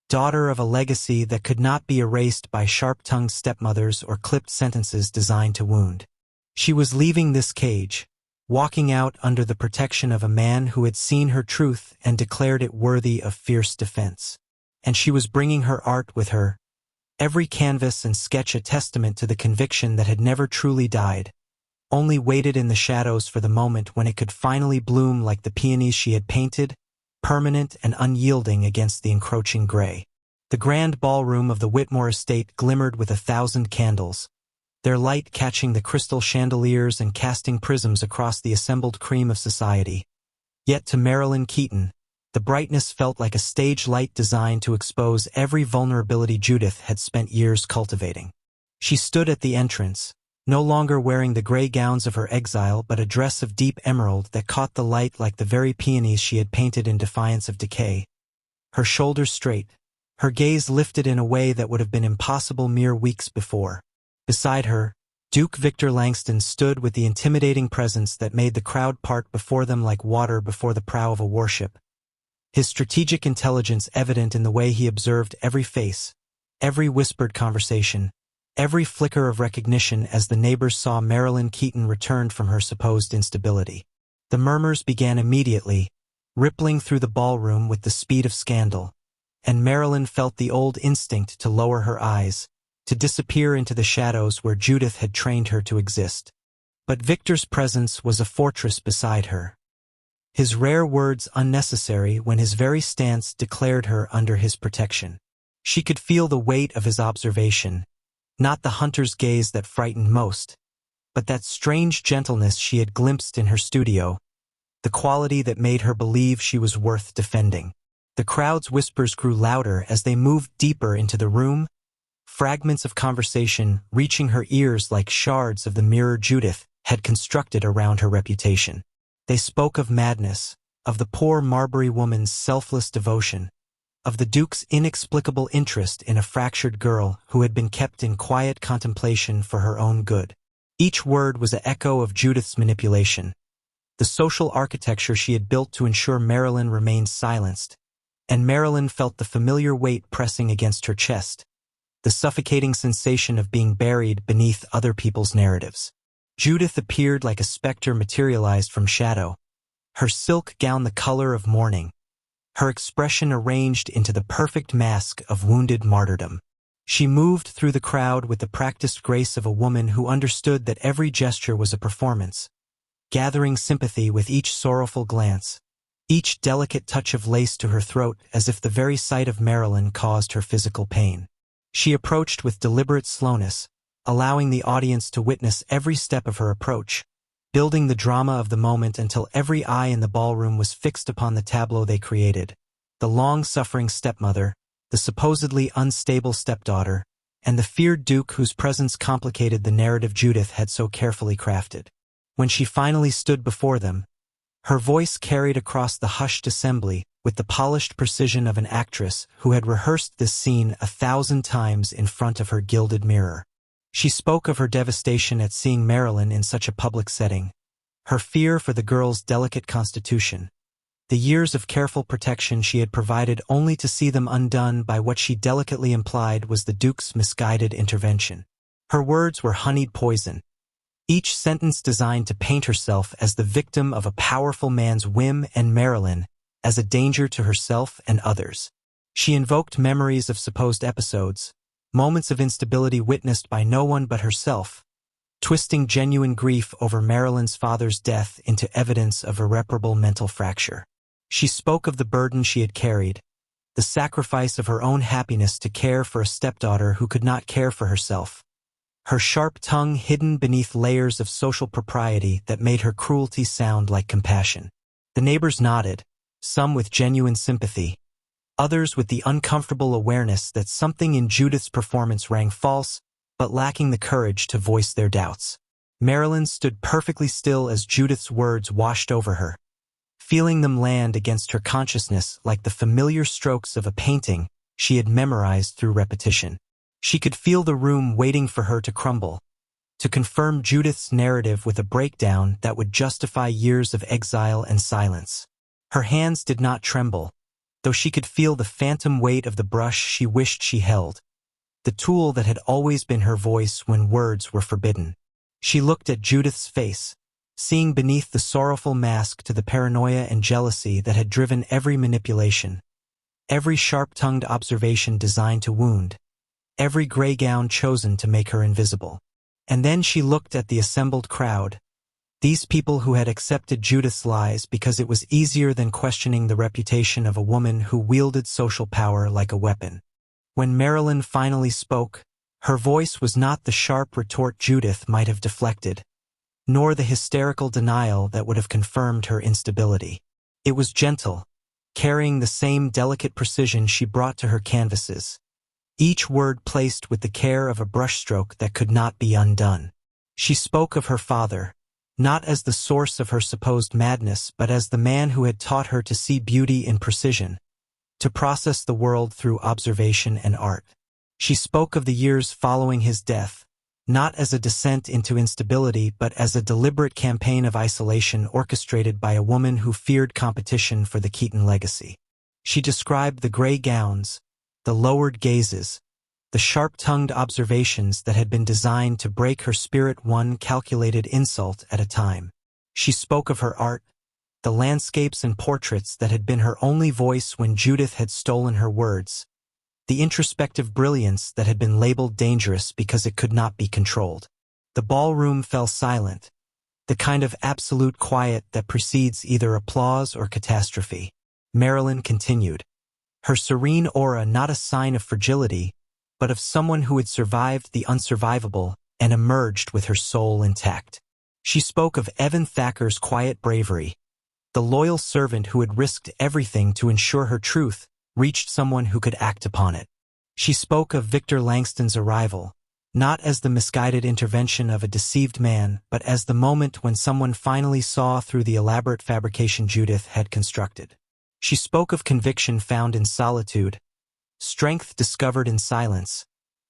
daughter of a legacy that could not be erased by sharp-tongued stepmothers or clipped sentences designed to wound. She was leaving this cage, walking out under the protection of a man who had seen her truth and declared it worthy of fierce defense. And she was bringing her art with her, every canvas and sketch a testament to the conviction that had never truly died, only waited in the shadows for the moment when it could finally bloom like the peonies she had painted, permanent and unyielding against the encroaching gray. The grand ballroom of the Whitmore estate glimmered with 1,000 candles, their light catching the crystal chandeliers and casting prisms across the assembled cream of society. Yet to Marilyn Keaton, the brightness felt like a stage light designed to expose every vulnerability Judith had spent years cultivating. She stood at the entrance, no longer wearing the gray gowns of her exile but a dress of deep emerald that caught the light like the very peonies she had painted in defiance of decay. Her shoulders straight, her gaze lifted in a way that would have been impossible mere weeks before. Beside her, Duke Victor Langston stood with the intimidating presence that made the crowd part before them like water before the prow of a warship, his strategic intelligence evident in the way he observed every face, every whispered conversation, every flicker of recognition as the neighbors saw Marilyn Keaton returned from her supposed instability. The murmurs began immediately, rippling through the ballroom with the speed of scandal, and Marilyn felt the old instinct to lower her eyes, to disappear into the shadows where Judith had trained her to exist. But Victor's presence was a fortress beside her, his rare words unnecessary when his very stance declared her under his protection. She could feel the weight of his observation, not the hunter's gaze that frightened most, but that strange gentleness she had glimpsed in her studio, the quality that made her believe she was worth defending. The crowd's whispers grew louder as they moved deeper into the room, fragments of conversation reaching her ears like shards of the mirror Judith had constructed around her reputation. They spoke of madness, of the poor Marbury woman's selfless devotion, of the Duke's inexplicable interest in a fractured girl who had been kept in quiet contemplation for her own good. Each word was an echo of Judith's manipulation, the social architecture she had built to ensure Marilyn remained silenced, and Marilyn felt the familiar weight pressing against her chest, the suffocating sensation of being buried beneath other people's narratives. Judith appeared like a specter materialized from shadow, her silk gown the color of mourning, her expression arranged into the perfect mask of wounded martyrdom. She moved through the crowd with the practiced grace of a woman who understood that every gesture was a performance, gathering sympathy with each sorrowful glance, each delicate touch of lace to her throat as if the very sight of Marilyn caused her physical pain. She approached with deliberate slowness, allowing the audience to witness every step of her approach, building the drama of the moment until every eye in the ballroom was fixed upon the tableau they created, the long-suffering stepmother, the supposedly unstable stepdaughter, and the feared Duke whose presence complicated the narrative Judith had so carefully crafted. When she finally stood before them, Her voice carried across the hushed assembly with the polished precision of an actress who had rehearsed this scene 1,000 times in front of her gilded mirror. She spoke of her devastation at seeing Marilyn in such a public setting, her fear for the girl's delicate constitution, the years of careful protection she had provided only to see them undone by what she delicately implied was the Duke's misguided intervention. Her words were honeyed poison, each sentence designed to paint herself as the victim of a powerful man's whim and Marilyn as a danger to herself and others. She invoked memories of supposed episodes, moments of instability witnessed by no one but herself, twisting genuine grief over Marilyn's father's death into evidence of irreparable mental fracture. She spoke of the burden she had carried, the sacrifice of her own happiness to care for a stepdaughter who could not care for herself, her sharp tongue hidden beneath layers of social propriety that made her cruelty sound like compassion. The neighbors nodded, some with genuine sympathy, others with the uncomfortable awareness that something in Judith's performance rang false, but lacking the courage to voice their doubts. Marilyn stood perfectly still as Judith's words washed over her, feeling them land against her consciousness like the familiar strokes of a painting she had memorized through repetition. She could feel the room waiting for her to crumble, to confirm Judith's narrative with a breakdown that would justify years of exile and silence. Her hands did not tremble, though she could feel the phantom weight of the brush she wished she held, the tool that had always been her voice when words were forbidden. She looked at Judith's face, seeing beneath the sorrowful mask to the paranoia and jealousy that had driven every manipulation, every sharp-tongued observation designed to wound, every gray gown chosen to make her invisible. And then she looked at the assembled crowd, these people who had accepted Judith's lies because it was easier than questioning the reputation of a woman who wielded social power like a weapon. When Marilyn finally spoke, her voice was not the sharp retort Judith might have deflected, nor the hysterical denial that would have confirmed her instability. It was gentle, carrying the same delicate precision she brought to her canvases, each word placed with the care of a brushstroke that could not be undone. She spoke of her father, not as the source of her supposed madness but as the man who had taught her to see beauty in precision, to process the world through observation and art. She spoke of the years following his death, not as a descent into instability but as a deliberate campaign of isolation orchestrated by a woman who feared competition for the Keaton legacy. She described the gray gowns, the lowered gazes, the sharp-tongued observations that had been designed to break her spirit one calculated insult at a time. She spoke of her art, the landscapes and portraits that had been her only voice when Judith had stolen her words, the introspective brilliance that had been labeled dangerous because it could not be controlled. The ballroom fell silent, the kind of absolute quiet that precedes either applause or catastrophe. Marilyn continued, her serene aura not a sign of fragility, but of someone who had survived the unsurvivable and emerged with her soul intact. She spoke of Evan Thacker's quiet bravery, the loyal servant who had risked everything to ensure her truth reached someone who could act upon it. She spoke of Victor Langston's arrival, not as the misguided intervention of a deceived man, but as the moment when someone finally saw through the elaborate fabrication Judith had constructed. She spoke of conviction found in solitude, strength discovered in silence,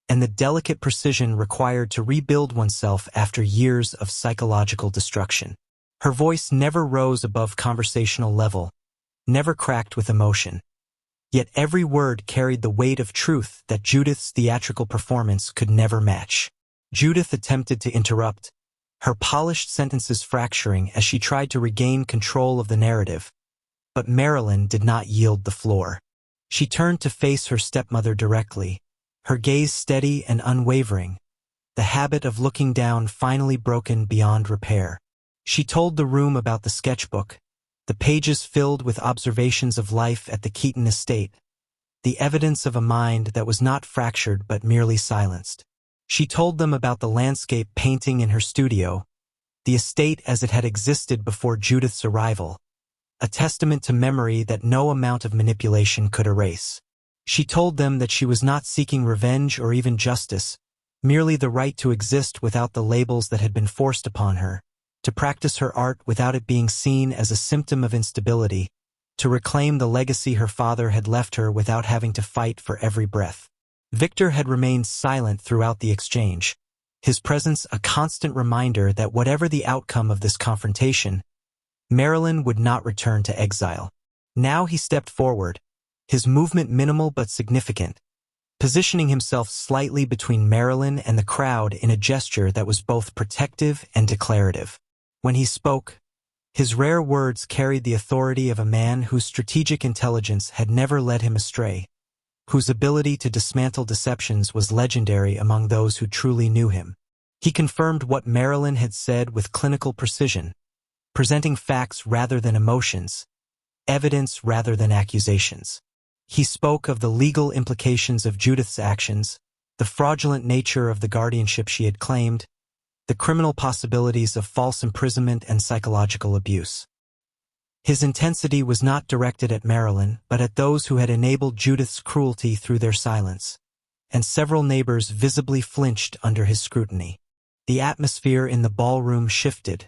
and the delicate precision required to rebuild oneself after years of psychological destruction. Her voice never rose above conversational level, never cracked with emotion. Yet every word carried the weight of truth that Judith's theatrical performance could never match. Judith attempted to interrupt, her polished sentences fracturing as she tried to regain control of the narrative, but Marilyn did not yield the floor. She turned to face her stepmother directly, her gaze steady and unwavering, the habit of looking down finally broken beyond repair. She told the room about the sketchbook, the pages filled with observations of life at the Keaton estate, the evidence of a mind that was not fractured but merely silenced. She told them about the landscape painting in her studio, the estate as it had existed before Judith's arrival, a testament to memory that no amount of manipulation could erase. She told them that she was not seeking revenge or even justice, merely the right to exist without the labels that had been forced upon her, to practice her art without it being seen as a symptom of instability, to reclaim the legacy her father had left her without having to fight for every breath. Victor had remained silent throughout the exchange, his presence a constant reminder that whatever the outcome of this confrontation, Marilyn would not return to exile. Now he stepped forward, his movement minimal but significant, positioning himself slightly between Marilyn and the crowd in a gesture that was both protective and declarative. When he spoke, his rare words carried the authority of a man whose strategic intelligence had never led him astray, whose ability to dismantle deceptions was legendary among those who truly knew him. He confirmed what Marilyn had said with clinical precision, presenting facts rather than emotions, evidence rather than accusations. He spoke of the legal implications of Judith's actions, the fraudulent nature of the guardianship she had claimed, the criminal possibilities of false imprisonment and psychological abuse. His intensity was not directed at Marilyn, but at those who had enabled Judith's cruelty through their silence, and several neighbors visibly flinched under his scrutiny. The atmosphere in the ballroom shifted,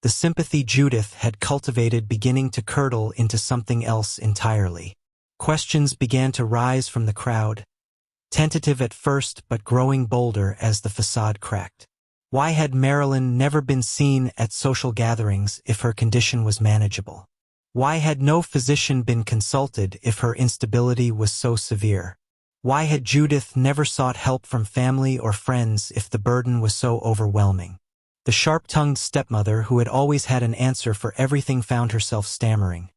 the sympathy Judith had cultivated beginning to curdle into something else entirely. Questions began to rise from the crowd, tentative at first but growing bolder as the facade cracked. Why had Marilyn never been seen at social gatherings if her condition was manageable? Why had no physician been consulted if her instability was so severe? Why had Judith never sought help from family or friends if the burden was so overwhelming? The sharp-tongued stepmother who had always had an answer for everything found herself stammering,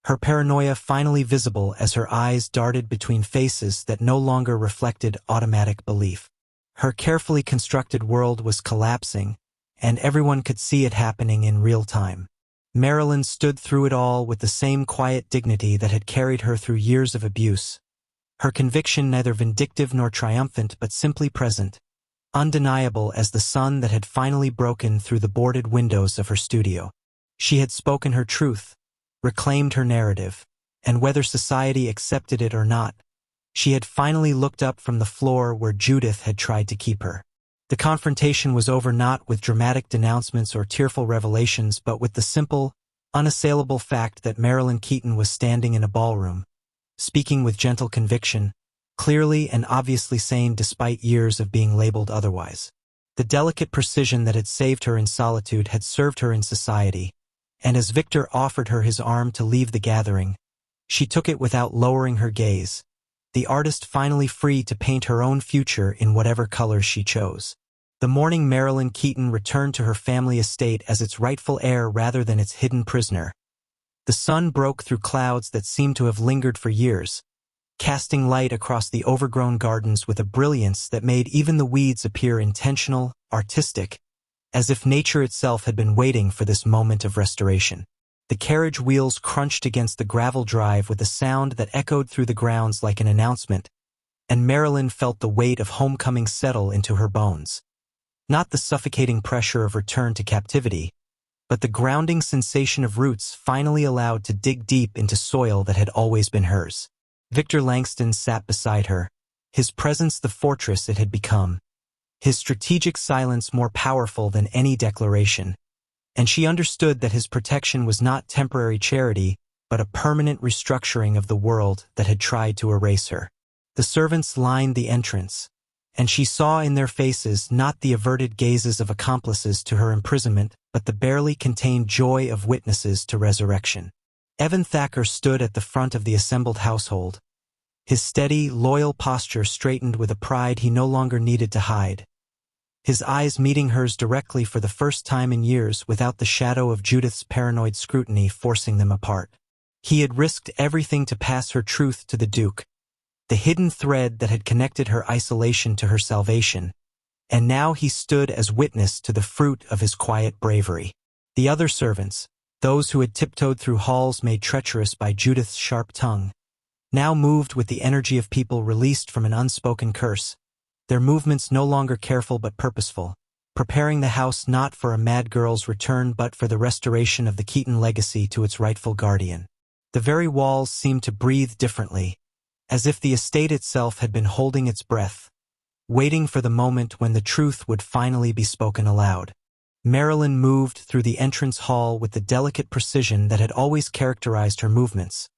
her paranoia finally visible as her eyes darted between faces that no longer reflected automatic belief. Her carefully constructed world was collapsing, and everyone could see it happening in real time. Marilyn stood through it all with the same quiet dignity that had carried her through years of abuse, her conviction neither vindictive nor triumphant but simply present, undeniable as the sun that had finally broken through the boarded windows of her studio. She had spoken her truth, reclaimed her narrative, and whether society accepted it or not, she had finally looked up from the floor where Judith had tried to keep her. The confrontation was over not with dramatic denouncements or tearful revelations but with the simple, unassailable fact that Marilyn Keaton was standing in a ballroom, speaking with gentle conviction, clearly and obviously sane despite years of being labeled otherwise. The delicate precision that had saved her in solitude had served her in society, and as Victor offered her his arm to leave the gathering, she took it without lowering her gaze, the artist finally free to paint her own future in whatever colors she chose. The morning Marilyn Keaton returned to her family estate as its rightful heir rather than its hidden prisoner. The sun broke through clouds that seemed to have lingered for years, casting light across the overgrown gardens with a brilliance that made even the weeds appear intentional, artistic, as if nature itself had been waiting for this moment of restoration. The carriage wheels crunched against the gravel drive with a sound that echoed through the grounds like an announcement, and Marilyn felt the weight of homecoming settle into her bones. Not the suffocating pressure of return to captivity, but the grounding sensation of roots finally allowed to dig deep into soil that had always been hers. Victor Langston sat beside her, his presence the fortress it had become, his strategic silence more powerful than any declaration, and she understood that his protection was not temporary charity, but a permanent restructuring of the world that had tried to erase her. The servants lined the entrance, and she saw in their faces not the averted gazes of accomplices to her imprisonment, but the barely contained joy of witnesses to resurrection. Evan Thacker stood at the front of the assembled household, his steady, loyal posture straightened with a pride he no longer needed to hide, his eyes meeting hers directly for the first time in years without the shadow of Judith's paranoid scrutiny forcing them apart. He had risked everything to pass her truth to the Duke, the hidden thread that had connected her isolation to her salvation, and now he stood as witness to the fruit of his quiet bravery. The other servants, those who had tiptoed through halls made treacherous by Judith's sharp tongue, now moved with the energy of people released from an unspoken curse, their movements no longer careful but purposeful, preparing the house not for a mad girl's return but for the restoration of the Keaton legacy to its rightful guardian. The very walls seemed to breathe differently, as if the estate itself had been holding its breath, waiting for the moment when the truth would finally be spoken aloud. Marilyn moved through the entrance hall with the delicate precision that had always characterized her movements.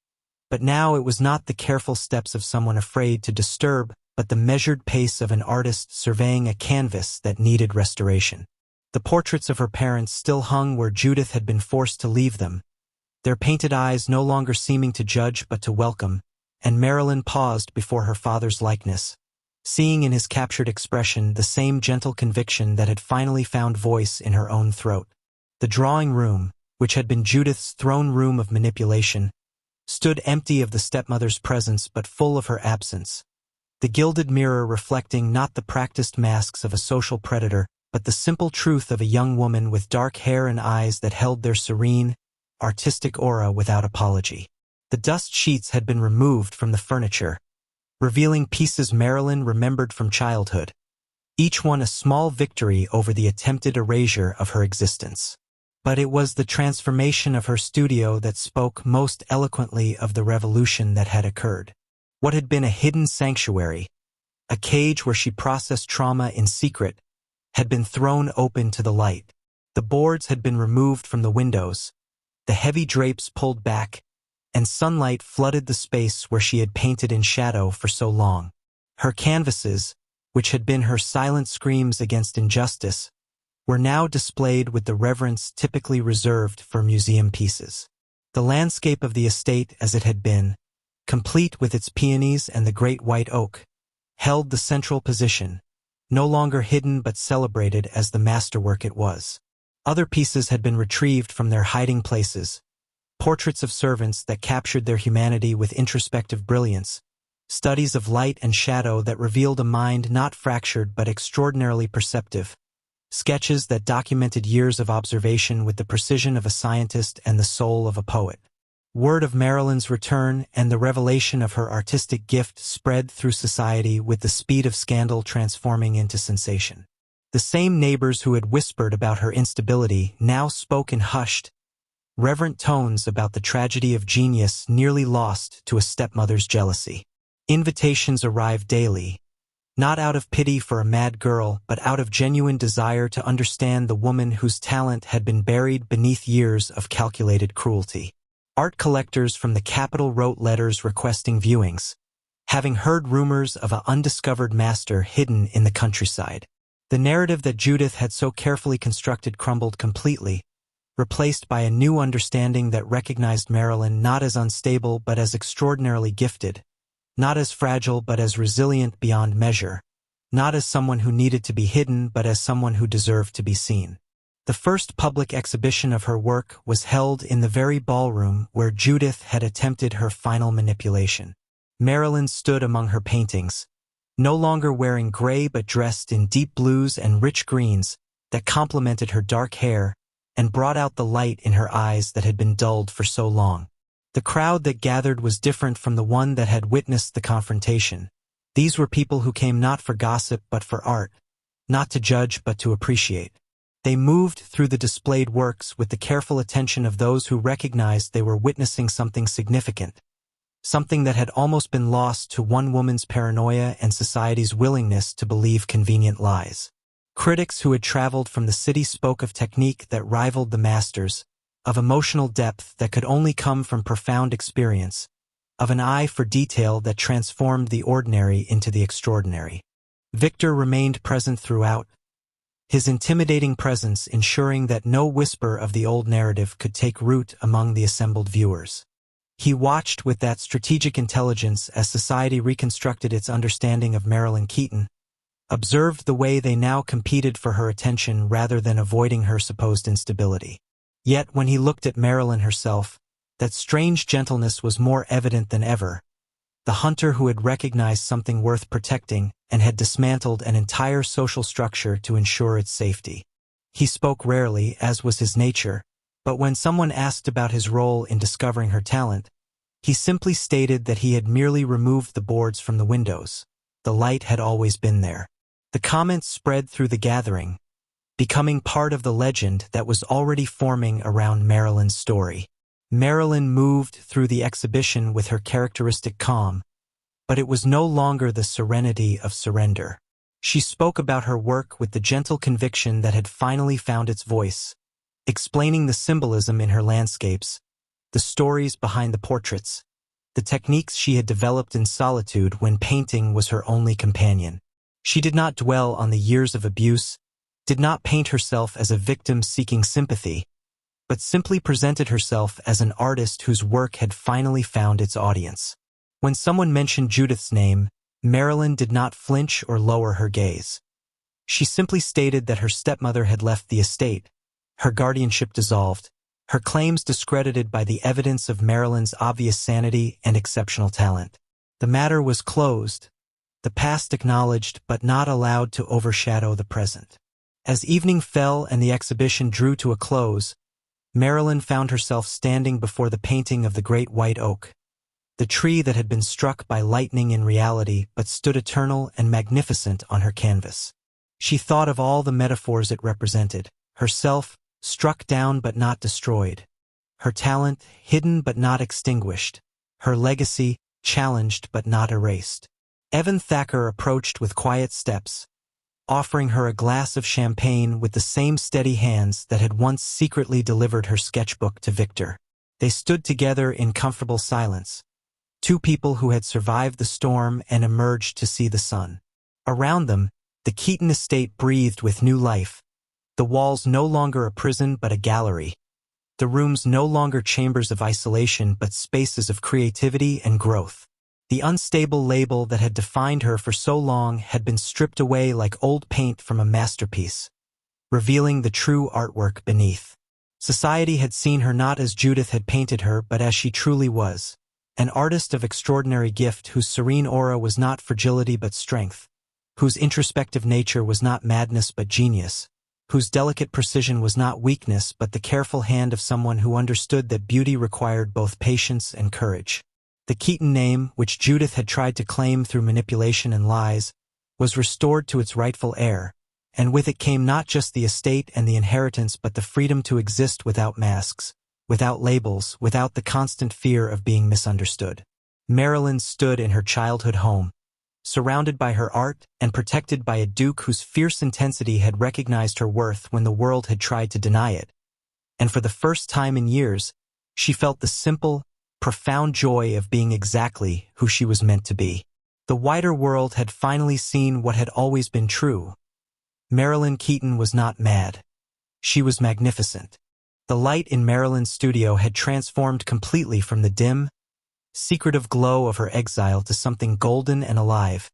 But now it was not the careful steps of someone afraid to disturb, but the measured pace of an artist surveying a canvas that needed restoration. The portraits of her parents still hung where Judith had been forced to leave them, their painted eyes no longer seeming to judge but to welcome, and Marilyn paused before her father's likeness, seeing in his captured expression the same gentle conviction that had finally found voice in her own throat. The drawing room, which had been Judith's throne room of manipulation, stood empty of the stepmother's presence but full of her absence, the gilded mirror reflecting not the practiced masks of a social predator, but the simple truth of a young woman with dark hair and eyes that held their serene, artistic aura without apology. The dust sheets had been removed from the furniture, revealing pieces Marilyn remembered from childhood, each one a small victory over the attempted erasure of her existence. But it was the transformation of her studio that spoke most eloquently of the revolution that had occurred. What had been a hidden sanctuary, a cage where she processed trauma in secret, had been thrown open to the light. The boards had been removed from the windows, the heavy drapes pulled back, and sunlight flooded the space where she had painted in shadow for so long. Her canvases, which had been her silent screams against injustice, were now displayed with the reverence typically reserved for museum pieces. The landscape of the estate as it had been, complete with its peonies and the great white oak, held the central position, no longer hidden but celebrated as the masterwork it was. Other pieces had been retrieved from their hiding places, portraits of servants that captured their humanity with introspective brilliance, studies of light and shadow that revealed a mind not fractured but extraordinarily perceptive, sketches that documented years of observation with the precision of a scientist and the soul of a poet. Word of Marilyn's return and the revelation of her artistic gift spread through society with the speed of scandal transforming into sensation. The same neighbors who had whispered about her instability now spoke in hushed, reverent tones about the tragedy of genius nearly lost to a stepmother's jealousy. Invitations arrived daily, not out of pity for a mad girl, but out of genuine desire to understand the woman whose talent had been buried beneath years of calculated cruelty. Art collectors from the capital wrote letters requesting viewings, having heard rumors of an undiscovered master hidden in the countryside. The narrative that Judith had so carefully constructed crumbled completely, replaced by a new understanding that recognized Marilyn not as unstable but as extraordinarily gifted, not as fragile but as resilient beyond measure, not as someone who needed to be hidden but as someone who deserved to be seen. The first public exhibition of her work was held in the very ballroom where Judith had attempted her final manipulation. Marilyn stood among her paintings, no longer wearing gray but dressed in deep blues and rich greens that complemented her dark hair and brought out the light in her eyes that had been dulled for so long. The crowd that gathered was different from the one that had witnessed the confrontation. These were people who came not for gossip but for art, not to judge but to appreciate. They moved through the displayed works with the careful attention of those who recognized they were witnessing something significant, something that had almost been lost to one woman's paranoia and society's willingness to believe convenient lies. Critics who had traveled from the city spoke of technique that rivaled the masters, of emotional depth that could only come from profound experience, of an eye for detail that transformed the ordinary into the extraordinary. Victor remained present throughout, his intimidating presence ensuring that no whisper of the old narrative could take root among the assembled viewers. He watched with that strategic intelligence as society reconstructed its understanding of Marilyn Keaton, observed the way they now competed for her attention rather than avoiding her supposed instability. Yet when he looked at Marilyn herself, that strange gentleness was more evident than ever. The hunter who had recognized something worth protecting and had dismantled an entire social structure to ensure its safety. He spoke rarely, as was his nature, but when someone asked about his role in discovering her talent, he simply stated that he had merely removed the boards from the windows. The light had always been there. The comments spread through the gathering, becoming part of the legend that was already forming around Marilyn's story. Marilyn moved through the exhibition with her characteristic calm, but it was no longer the serenity of surrender. She spoke about her work with the gentle conviction that had finally found its voice, explaining the symbolism in her landscapes, the stories behind the portraits, the techniques she had developed in solitude when painting was her only companion. She did not dwell on the years of abuse, did not paint herself as a victim seeking sympathy, but simply presented herself as an artist whose work had finally found its audience. When someone mentioned Judith's name, Marilyn did not flinch or lower her gaze. She simply stated that her stepmother had left the estate, her guardianship dissolved, her claims discredited by the evidence of Marilyn's obvious sanity and exceptional talent. The matter was closed, the past acknowledged but not allowed to overshadow the present. As evening fell and the exhibition drew to a close, Marilyn found herself standing before the painting of the great white oak, the tree that had been struck by lightning in reality but stood eternal and magnificent on her canvas. She thought of all the metaphors it represented: herself, struck down but not destroyed; her talent, hidden but not extinguished; her legacy, challenged but not erased. Evan Thacker approached with quiet steps, offering her a glass of champagne with the same steady hands that had once secretly delivered her sketchbook to Victor. They stood together in comfortable silence, two people who had survived the storm and emerged to see the sun. Around them, the Keaton estate breathed with new life, the walls no longer a prison but a gallery, the rooms no longer chambers of isolation but spaces of creativity and growth. The unstable label that had defined her for so long had been stripped away like old paint from a masterpiece, revealing the true artwork beneath. Society had seen her not as Judith had painted her but as she truly was, an artist of extraordinary gift whose serene aura was not fragility but strength, whose introspective nature was not madness but genius, whose delicate precision was not weakness but the careful hand of someone who understood that beauty required both patience and courage. The Keaton name, which Judith had tried to claim through manipulation and lies, was restored to its rightful heir, and with it came not just the estate and the inheritance but the freedom to exist without masks, without labels, without the constant fear of being misunderstood. Marilyn stood in her childhood home, surrounded by her art and protected by a Duke whose fierce intensity had recognized her worth when the world had tried to deny it. And for the first time in years, she felt the simple, profound joy of being exactly who she was meant to be. The wider world had finally seen what had always been true. Marilyn Keaton was not mad. She was magnificent. The light in Marilyn's studio had transformed completely from the dim, secretive glow of her exile to something golden and alive,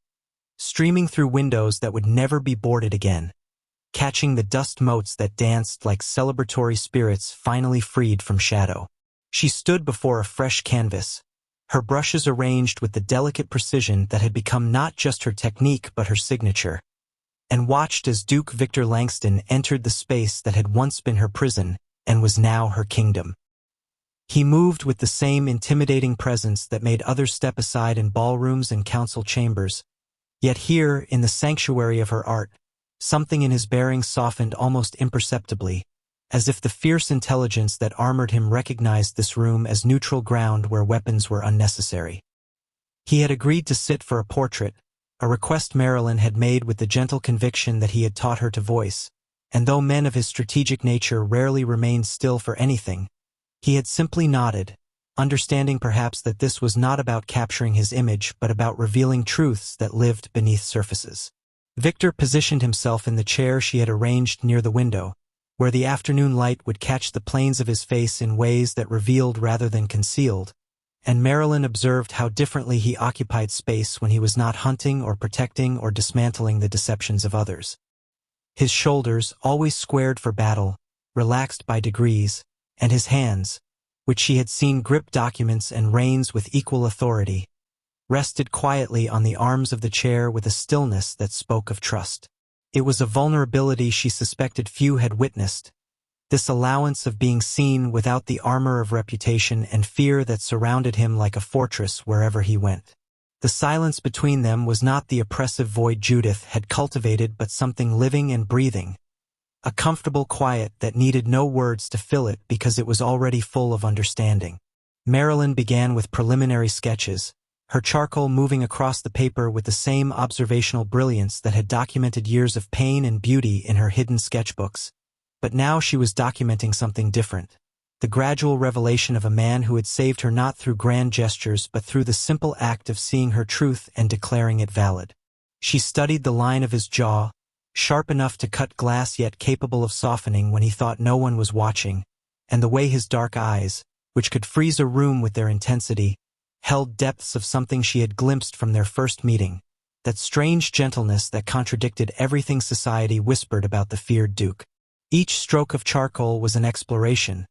streaming through windows that would never be boarded again, catching the dust motes that danced like celebratory spirits finally freed from shadow. She stood before a fresh canvas, her brushes arranged with the delicate precision that had become not just her technique but her signature, and watched as Duke Victor Langston entered the space that had once been her prison and was now her kingdom. He moved with the same intimidating presence that made others step aside in ballrooms and council chambers, yet here, in the sanctuary of her art, something in his bearing softened almost imperceptibly, as if the fierce intelligence that armored him recognized this room as neutral ground where weapons were unnecessary. He had agreed to sit for a portrait, a request Marilyn had made with the gentle conviction that he had taught her to voice, and though men of his strategic nature rarely remained still for anything, he had simply nodded, understanding perhaps that this was not about capturing his image but about revealing truths that lived beneath surfaces. Victor positioned himself in the chair she had arranged near the window, where the afternoon light would catch the planes of his face in ways that revealed rather than concealed, and Marilyn observed how differently he occupied space when he was not hunting or protecting or dismantling the deceptions of others. His shoulders, always squared for battle, relaxed by degrees, and his hands, which she had seen grip documents and reins with equal authority, rested quietly on the arms of the chair with a stillness that spoke of trust. It was a vulnerability she suspected few had witnessed, this allowance of being seen without the armor of reputation and fear that surrounded him like a fortress wherever he went. The silence between them was not the oppressive void Judith had cultivated but something living and breathing, a comfortable quiet that needed no words to fill it because it was already full of understanding. Marilyn began with preliminary sketches, her charcoal moving across the paper with the same observational brilliance that had documented years of pain and beauty in her hidden sketchbooks. But now she was documenting something different. The gradual revelation of a man who had saved her not through grand gestures but through the simple act of seeing her truth and declaring it valid. She studied the line of his jaw, sharp enough to cut glass yet capable of softening when he thought no one was watching, and the way his dark eyes, which could freeze a room with their intensity, held depths of something she had glimpsed from their first meeting, that strange gentleness that contradicted everything society whispered about the feared Duke. Each stroke of charcoal was an exploration,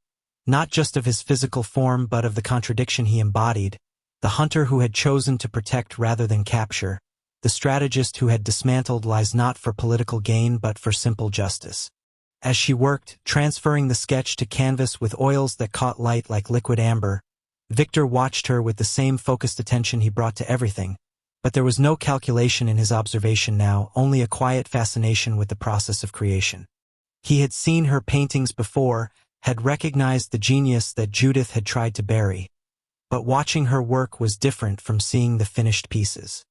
not just of his physical form but of the contradiction he embodied, the hunter who had chosen to protect rather than capture, the strategist who had dismantled lies not for political gain but for simple justice. As she worked, transferring the sketch to canvas with oils that caught light like liquid amber, Victor watched her with the same focused attention he brought to everything, but there was no calculation in his observation now, only a quiet fascination with the process of creation. He had seen her paintings before, had recognized the genius that Judith had tried to bury, but watching her work was different from seeing the finished pieces.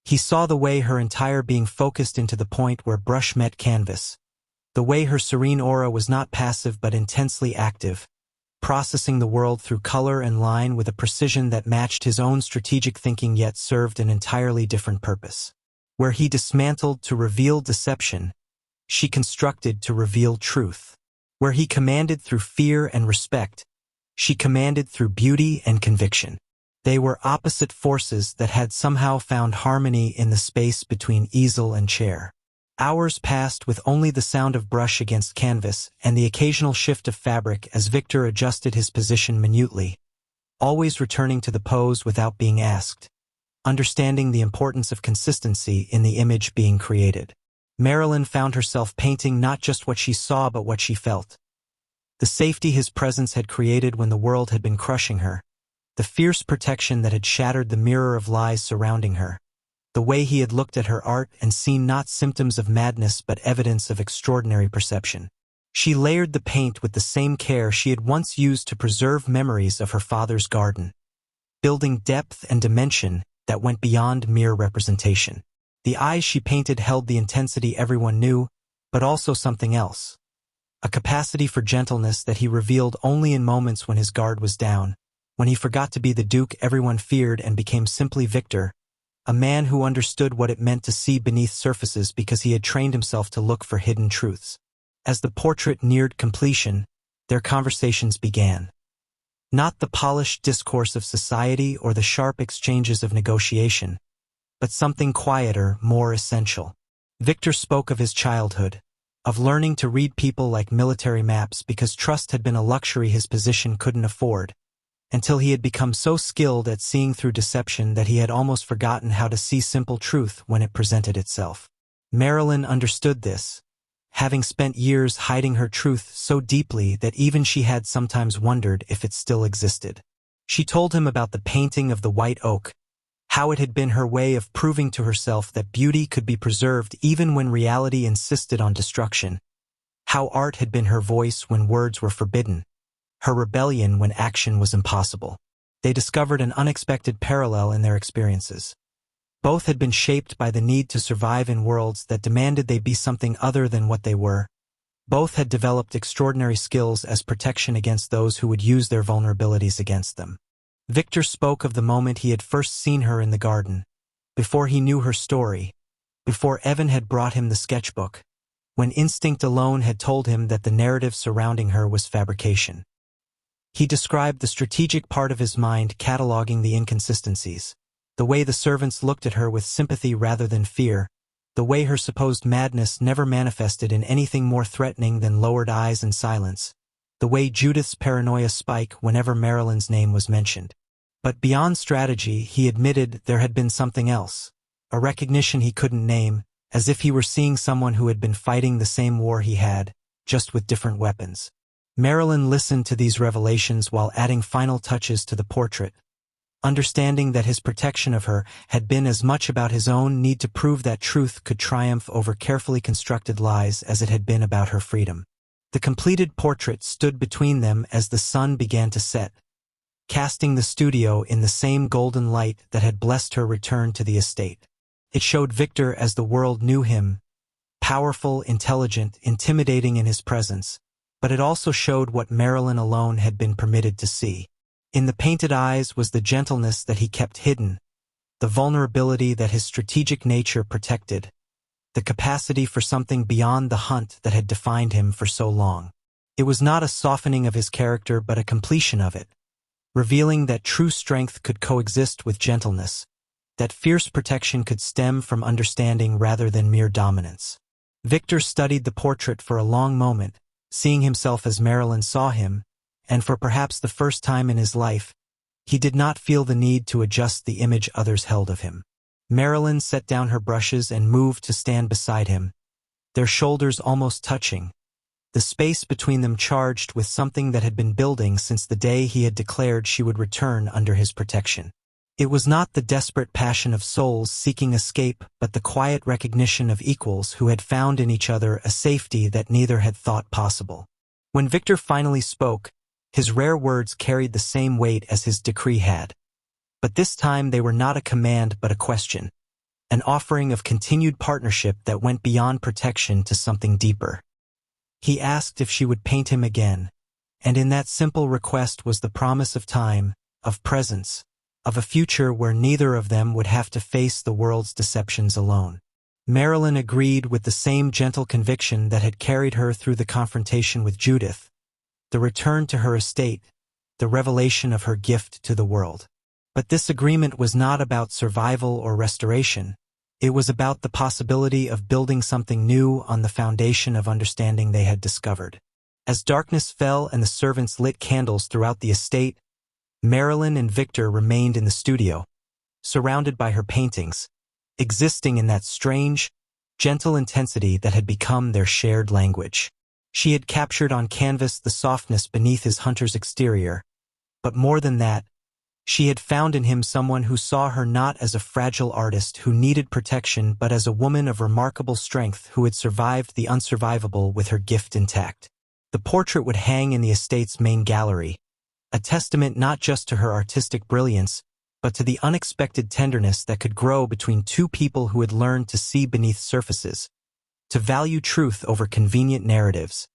He saw the way her entire being focused into the point where brush met canvas, the way her serene aura was not passive but intensely active, processing the world through color and line with a precision that matched his own strategic thinking yet served an entirely different purpose. Where he dismantled to reveal deception, she constructed to reveal truth. Where he commanded through fear and respect, she commanded through beauty and conviction. They were opposite forces that had somehow found harmony in the space between easel and chair. Hours passed with only the sound of brush against canvas and the occasional shift of fabric as Victor adjusted his position minutely, always returning to the pose without being asked, understanding the importance of consistency in the image being created. Marilyn found herself painting not just what she saw but what she felt. The safety his presence had created when the world had been crushing her, the fierce protection that had shattered the mirror of lies surrounding her, the way he had looked at her art and seen not symptoms of madness but evidence of extraordinary perception. She layered the paint with the same care she had once used to preserve memories of her father's garden, building depth and dimension that went beyond mere representation. The eyes she painted held the intensity everyone knew, but also something else. A capacity for gentleness that he revealed only in moments when his guard was down, when he forgot to be the Duke everyone feared and became simply Victor, a man who understood what it meant to see beneath surfaces because he had trained himself to look for hidden truths. As the portrait neared completion, their conversations began. Not the polished discourse of society or the sharp exchanges of negotiation, but something quieter, more essential. Victor spoke of his childhood, of learning to read people like military maps because trust had been a luxury his position couldn't afford, until he had become so skilled at seeing through deception that he had almost forgotten how to see simple truth when it presented itself. Marilyn understood this, having spent years hiding her truth so deeply that even she had sometimes wondered if it still existed. She told him about the painting of the white oak, how it had been her way of proving to herself that beauty could be preserved even when reality insisted on destruction, how art had been her voice when words were forbidden, her rebellion when action was impossible. They discovered an unexpected parallel in their experiences. Both had been shaped by the need to survive in worlds that demanded they be something other than what they were. Both had developed extraordinary skills as protection against those who would use their vulnerabilities against them. Victor spoke of the moment he had first seen her in the garden, before he knew her story, before Evan had brought him the sketchbook, when instinct alone had told him that the narrative surrounding her was fabrication. He described the strategic part of his mind cataloging the inconsistencies, the way the servants looked at her with sympathy rather than fear, the way her supposed madness never manifested in anything more threatening than lowered eyes and silence, the way Judith's paranoia spiked whenever Marilyn's name was mentioned. But beyond strategy, he admitted there had been something else, a recognition he couldn't name, as if he were seeing someone who had been fighting the same war he had, just with different weapons. Marilyn listened to these revelations while adding final touches to the portrait, understanding that his protection of her had been as much about his own need to prove that truth could triumph over carefully constructed lies as it had been about her freedom. The completed portrait stood between them as the sun began to set, casting the studio in the same golden light that had blessed her return to the estate. It showed Victor as the world knew him, powerful, intelligent, intimidating in his presence, but it also showed what Marilyn alone had been permitted to see. In the painted eyes was the gentleness that he kept hidden, the vulnerability that his strategic nature protected, the capacity for something beyond the hunt that had defined him for so long. It was not a softening of his character but a completion of it, revealing that true strength could coexist with gentleness, that fierce protection could stem from understanding rather than mere dominance. Victor studied the portrait for a long moment, seeing himself as Marilyn saw him, and for perhaps the first time in his life, he did not feel the need to adjust the image others held of him. Marilyn set down her brushes and moved to stand beside him, their shoulders almost touching, the space between them charged with something that had been building since the day he had declared she would return under his protection. It was not the desperate passion of souls seeking escape but the quiet recognition of equals who had found in each other a safety that neither had thought possible. When Victor finally spoke, his rare words carried the same weight as his decree had. But this time they were not a command but a question, an offering of continued partnership that went beyond protection to something deeper. He asked if she would paint him again, and in that simple request was the promise of time, of presence, of a future where neither of them would have to face the world's deceptions alone. Marilyn agreed with the same gentle conviction that had carried her through the confrontation with Judith, the return to her estate, the revelation of her gift to the world. But this agreement was not about survival or restoration. It was about the possibility of building something new on the foundation of understanding they had discovered. As darkness fell and the servants lit candles throughout the estate, Marilyn and Victor remained in the studio, surrounded by her paintings, existing in that strange, gentle intensity that had become their shared language. She had captured on canvas the softness beneath his hunter's exterior, but more than that, she had found in him someone who saw her not as a fragile artist who needed protection but as a woman of remarkable strength who had survived the unsurvivable with her gift intact. The portrait would hang in the estate's main gallery, a testament not just to her artistic brilliance, but to the unexpected tenderness that could grow between two people who had learned to see beneath surfaces, to value truth over convenient narratives,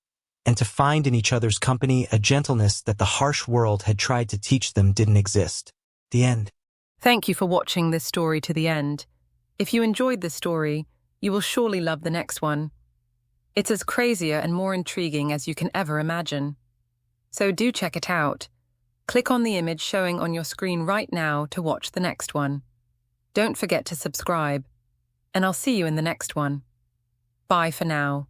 and to find in each other's company a gentleness that the harsh world had tried to teach them didn't exist. The end. Thank you for watching this story to the end. If you enjoyed this story, you will surely love the next one. It's as crazier and more intriguing as you can ever imagine. So do check it out. Click on the image showing on your screen right now to watch the next one. Don't forget to subscribe, and I'll see you in the next one. Bye for now.